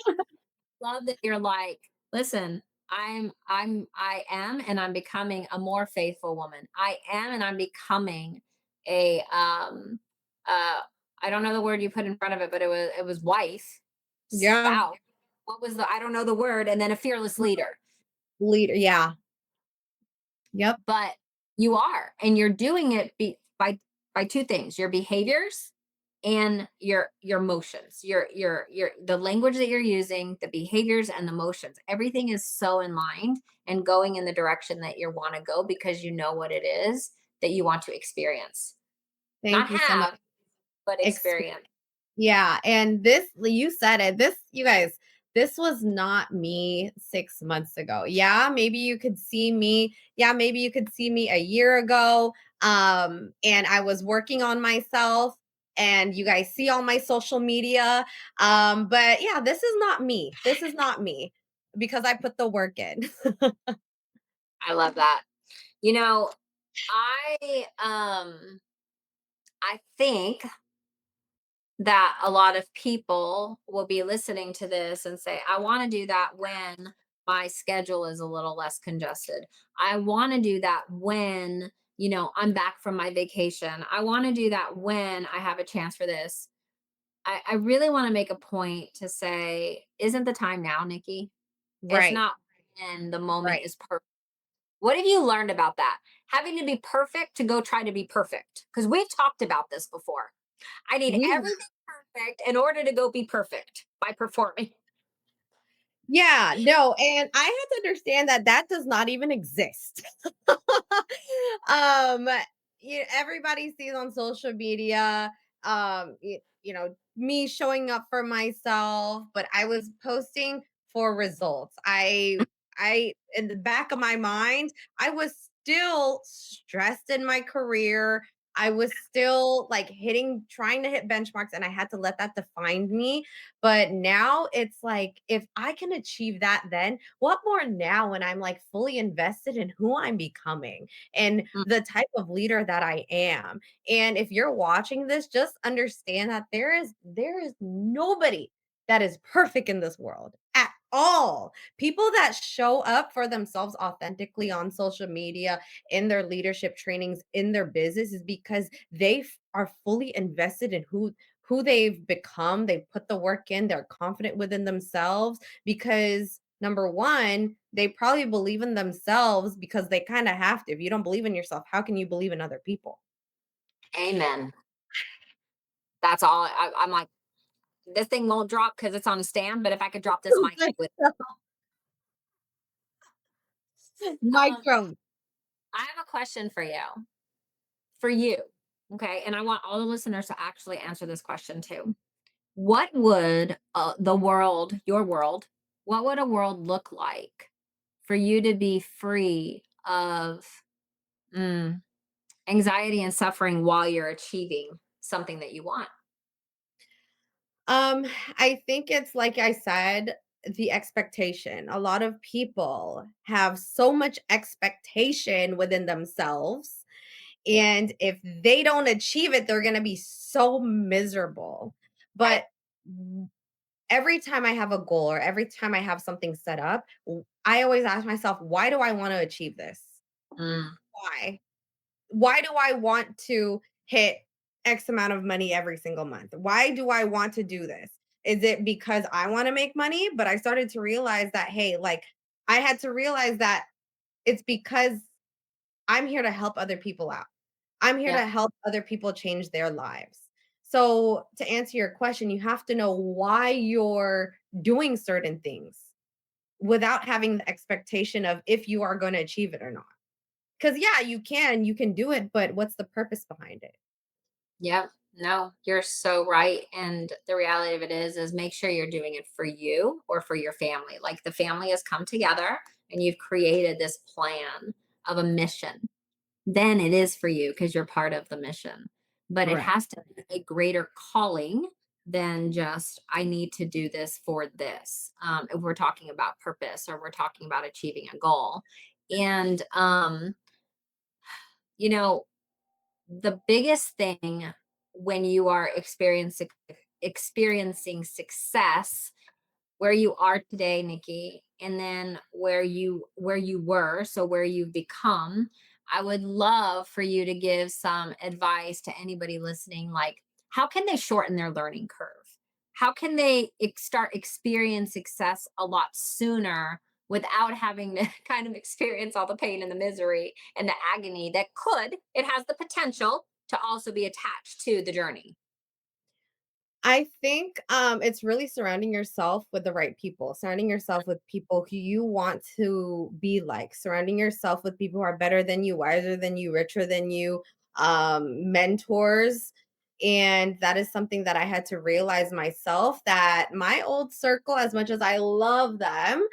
Speaker 1: Love that you're like, listen, I am, and I'm becoming a more faithful woman. I am, and I'm becoming a, uh, I don't know the word you put in front of it, but it was wife,
Speaker 2: Yeah.
Speaker 1: spouse. What was I don't know the word, and then a fearless leader.
Speaker 2: Leader. Yeah. Yep.
Speaker 1: But you are, and you're doing it by two things: your behaviors and your emotions, your the language that you're using, the behaviors and the motions. Everything is so in line and going in the direction that you want to go, because you know what it is that you want to experience, not
Speaker 2: Thank you so much.
Speaker 1: have, but experience.
Speaker 2: Yeah, and this you said it. This you guys, this was not me 6 months ago. Yeah, maybe you could see me. Yeah, maybe you could see me a year ago. And I was working on myself, and you guys see all my social media. But yeah, this is not me. This is not me because I put the work in.
Speaker 1: I love that. You know, I think that a lot of people will be listening to this and say, I want to do that when my schedule is a little less congested. I want to do that when, I'm back from my vacation. I want to do that when I have a chance for this. I really want to make a point to say, isn't the time now, Nikki? It's
Speaker 2: Right,
Speaker 1: not when the moment
Speaker 2: right.
Speaker 1: is perfect. What have you learned about that? Having to be perfect to go try to be perfect. Because we've talked about this before. I need
Speaker 2: We
Speaker 1: everything perfect in order to go be perfect by performing.
Speaker 2: Yeah, no, and I had to understand that that does not even exist. um, everybody sees on social media, me showing up for myself, but I was posting for results. In the back of my mind, I was still stressed in my career. I was still like trying to hit benchmarks, and I had to let that define me. But now it's like, if I can achieve that, then what more now when I'm like fully invested in who I'm becoming and
Speaker 1: Mm.
Speaker 2: the type of leader that I am. And if you're watching this, just understand that there is nobody that is perfect in this world at all. People that show up for themselves authentically on social media, in their leadership trainings, in their business, is because are fully invested in who they've become. They've put the work in, they're confident within themselves because number one, they probably believe in themselves because they kind of have to. If you don't believe in yourself, how can you believe in other people?
Speaker 1: Amen. That's all. I'm like, this thing won't drop because it's on a stand, but if I could drop this mic, I would.
Speaker 2: Mic
Speaker 1: Um,
Speaker 2: drop.
Speaker 1: I have a question for you. For you. Okay. And I want all the listeners to actually answer this question too. What would your world, what would a world look like for you to be free of mm, anxiety and suffering while you're achieving something that you want?
Speaker 2: Um, I think it's like I said, the expectation. A lot of people have so much expectation within themselves. And if they don't achieve it, they're going to be so miserable.
Speaker 1: Right.
Speaker 2: But every time I have a goal or every time I have something set up, I always ask myself, why do I want to achieve this?
Speaker 1: Mm,
Speaker 2: Why? Why do I want to hit X amount of money every single month? Why do I want to do this? Is it because I want to make money? But I started to realize that, hey, like I had to realize that it's because I'm here to help other people out. I'm here
Speaker 1: yeah.
Speaker 2: to help other people change their lives. So, to answer your question, you have to know why you're doing certain things without having the expectation of if you are going to achieve it or not. Because, yeah, you can do it, but what's the purpose behind it?
Speaker 1: Yeah. No, you're so right. And the reality of it is make sure you're doing it for you or for your family. Like the family has come together and you've created this plan of a mission, then it is for you because you're part of the mission. But it
Speaker 2: Correct.
Speaker 1: has to be a greater calling than just, I need to do this for this. If we're talking about purpose or we're talking about achieving a goal. And, you know, the biggest thing when you are experiencing success where you are today, Nikki, and then where you were, so where you've become. I would love for you to give some advice to anybody listening, like how can they shorten their learning curve? How can they start experience success a lot sooner without having to kind of experience all the pain and the misery and the agony that it has the potential to also be attached to the journey.
Speaker 2: I think it's really surrounding yourself with the right people, surrounding yourself with people who you want to be like, surrounding yourself with people who are better than you, wiser than you, richer than you, mentors. And that is something that I had to realize myself, that my old circle, as much as I love them,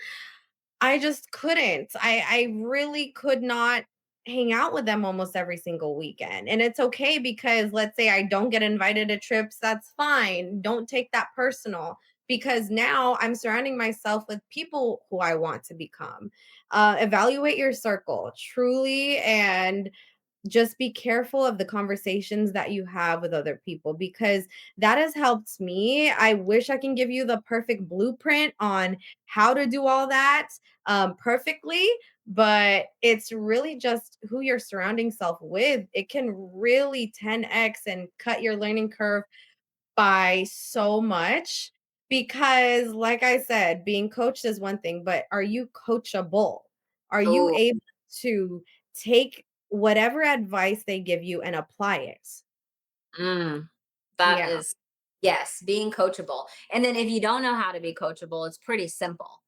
Speaker 2: I just couldn't. I really could not hang out with them almost every single weekend. And it's okay because let's say I don't get invited to trips, that's fine. Don't take that personal because now I'm surrounding myself with people who I want to become. Evaluate your circle truly, and just be careful of the conversations that you have with other people, because that has helped me. I wish I can give you the perfect blueprint on how to do all that perfectly, but it's really just who you're surrounding self with. It can really 10x and cut your learning curve by so much, because like I said, being coached is one thing, but are you coachable? Are you
Speaker 1: Oh,
Speaker 2: able to take whatever advice they give you and apply it?
Speaker 1: mm, that
Speaker 2: Yeah.
Speaker 1: is, yes, being coachable. And then if you don't know how to be coachable, it's pretty simple.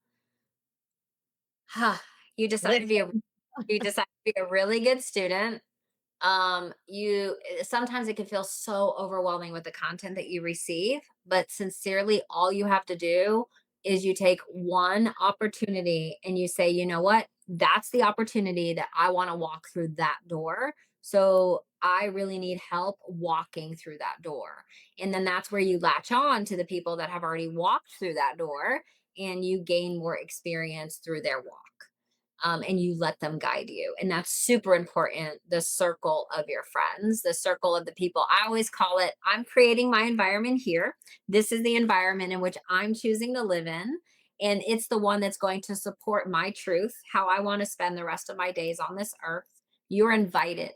Speaker 1: you decide to be a
Speaker 2: Listen.
Speaker 1: you decide to be a really good student. You sometimes it can feel so overwhelming with the content that you receive, but sincerely all you have to do is you take one opportunity and you say, you know what, that's the opportunity that I want to walk through that door, so I really need help walking through that door. And then that's where you latch on to the people that have already walked through that door, and you gain more experience through their walk, and you let them guide you. And that's super important. The circle of your friends, the circle of the people. I always call it, I'm creating my environment here. This is the environment in which I'm choosing to live in. And it's the one that's going to support my truth, how I want to spend the rest of my days on this earth. You're invited.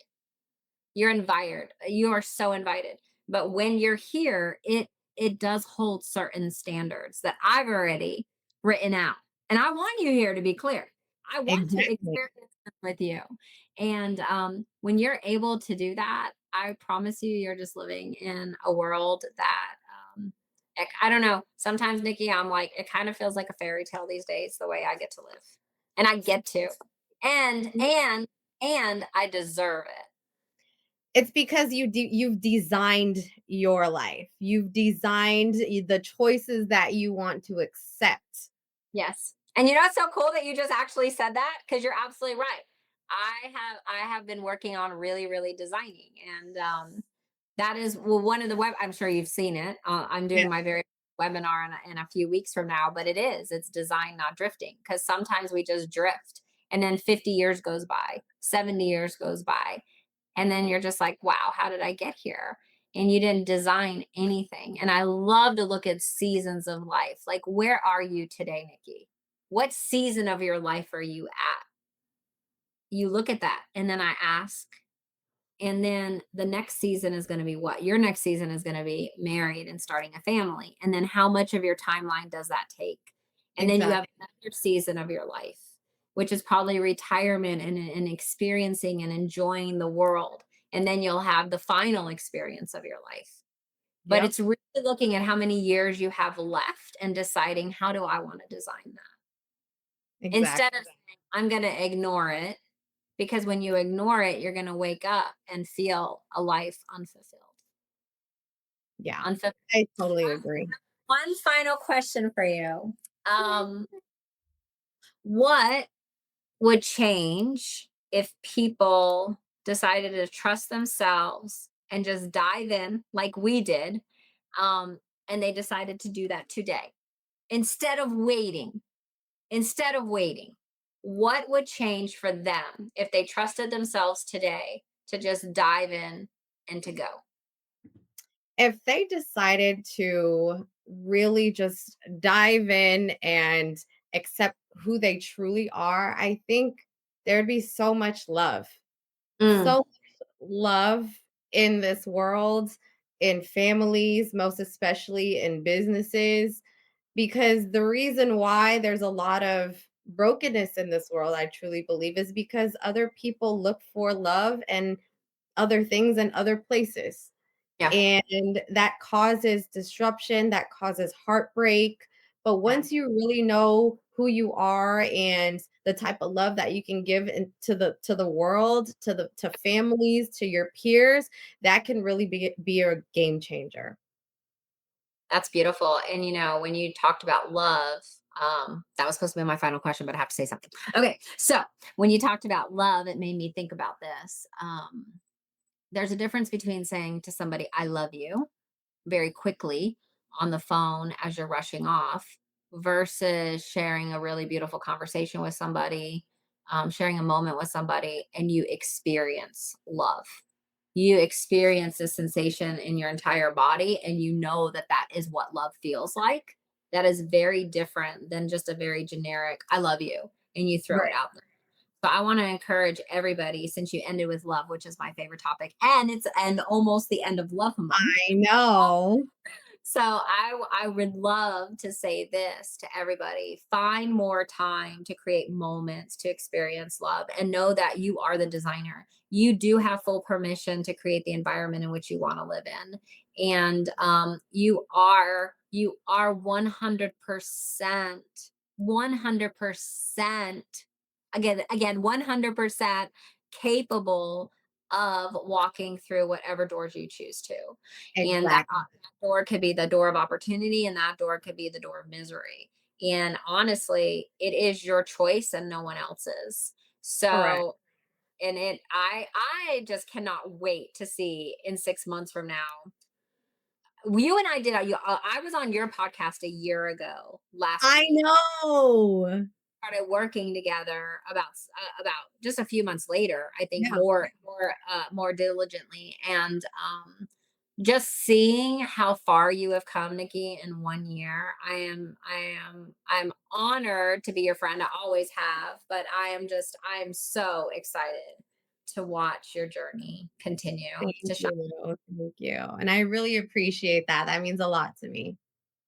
Speaker 1: You're invited. You are so invited. But when you're here, it does hold certain standards that I've already written out. And I want you here, to be clear. I want to
Speaker 2: Exactly.
Speaker 1: experience this with you. And when you're able to do that, I promise you, you're just living in a world that I don't know. Sometimes, Nikki, I'm like, it kind of feels like a fairy tale these days, the way I get to live, and I get to, and and and I deserve it.
Speaker 2: It's because you've designed your life. You've designed the choices that you want to accept.
Speaker 1: Yes. And you know, it's so cool that you just actually said that, because you're absolutely right. I have been working on really, really designing. And that is, well, one of the web, I'm sure you've seen it. I'm
Speaker 2: Yeah,
Speaker 1: doing my very webinar in a few weeks from now, but it's design, not drifting. Because sometimes we just drift, and then 50 years goes by, 70 years goes by, and then you're just like, wow, how did I get here? And you didn't design anything. And I love to look at seasons of life. Like, where are you today, Nikki? What season of your life are you at? You look at that. And then I ask, and then the next season is going to be what? Your next season is going to be married and starting a family. And then how much of your timeline does that take? And then you have
Speaker 2: exactly.
Speaker 1: another season of your life, which is probably retirement and experiencing and enjoying the world. And then you'll have the final experience of your life. But
Speaker 2: Yep,
Speaker 1: it's really looking at how many years you have left and deciding, how do I want to design that? Instead
Speaker 2: exactly.
Speaker 1: of saying, I'm going to ignore it, because when you ignore it, you're going to wake up and feel a life unfulfilled.
Speaker 2: Yeah,
Speaker 1: Unfulfilled.
Speaker 2: I totally agree.
Speaker 1: One final question for you. Um, what would change if people decided to trust themselves and just dive in like we did? And they decided to do that today instead of waiting. Instead of waiting, what would change for them if they trusted themselves today to just dive in and to go?
Speaker 2: If they decided to really just dive in and accept who they truly are, I think there'd be so much love.
Speaker 1: Mm,
Speaker 2: So much love in this world, in families, most especially in businesses, because the reason why there's a lot of brokenness in this world, I truly believe, is because other people look for love and other things and other places.
Speaker 1: yeah,
Speaker 2: And that causes disruption, that causes heartbreak. But
Speaker 1: yeah,
Speaker 2: once you really know who you are and the type of love that you can give to the world, to families, to your peers, that can really be a game changer.
Speaker 1: that's beautiful. And you know, when you talked about love, that was supposed to be my final question, but I have to say something. Okay, so when you talked about love, it made me think about this. There's a difference between saying to somebody, "I love you," very quickly, on the phone as you're rushing off versus sharing a really beautiful conversation with somebody, sharing a moment with somebody, and you experience love. You experience the sensation in your entire body, and you know that that is what love feels like. That is very different than just a very generic, I love you, and you throw it
Speaker 2: Right.
Speaker 1: out there. So I want to encourage everybody, since you ended with love, which is my favorite topic, and it's and almost the end of love month.
Speaker 2: I know.
Speaker 1: So I would love to say this to everybody: find more time to create moments to experience love, and know that you are the designer. You do have full permission to create the environment in which you want to live in, and you are 100%, again 100% capable of walking through whatever doors you choose to, and that
Speaker 2: Exactly.
Speaker 1: door could be the door of opportunity, and that door could be the door of misery. And honestly, it is your choice and no one else's.
Speaker 2: Correct.
Speaker 1: So, and I just cannot wait to see in 6 months from now. You and I did. I was on your podcast a year ago last
Speaker 2: I
Speaker 1: week.
Speaker 2: know.
Speaker 1: Started working together about just a few months later. I think
Speaker 2: Yeah.
Speaker 1: more diligently, and just seeing how far you have come, Nikki, in 1 year. I'm honored to be your friend. I always have, but I'm so excited to watch your journey continue
Speaker 2: Thank
Speaker 1: to shine.
Speaker 2: you. Thank you. And I really appreciate that. That means a lot to me.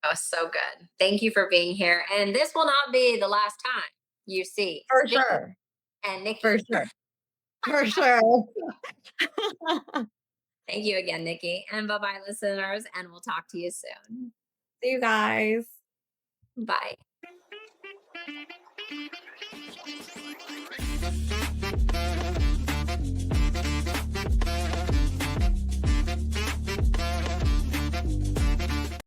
Speaker 1: Oh, so good. Thank you for being here. And this will not be the last time you see
Speaker 2: For
Speaker 1: Vicky
Speaker 2: sure.
Speaker 1: and
Speaker 2: For
Speaker 1: Nikki.
Speaker 2: sure. For sure.
Speaker 1: Thank you again, Nikki. And bye bye, listeners. And we'll talk to you soon.
Speaker 2: See you guys.
Speaker 1: Bye.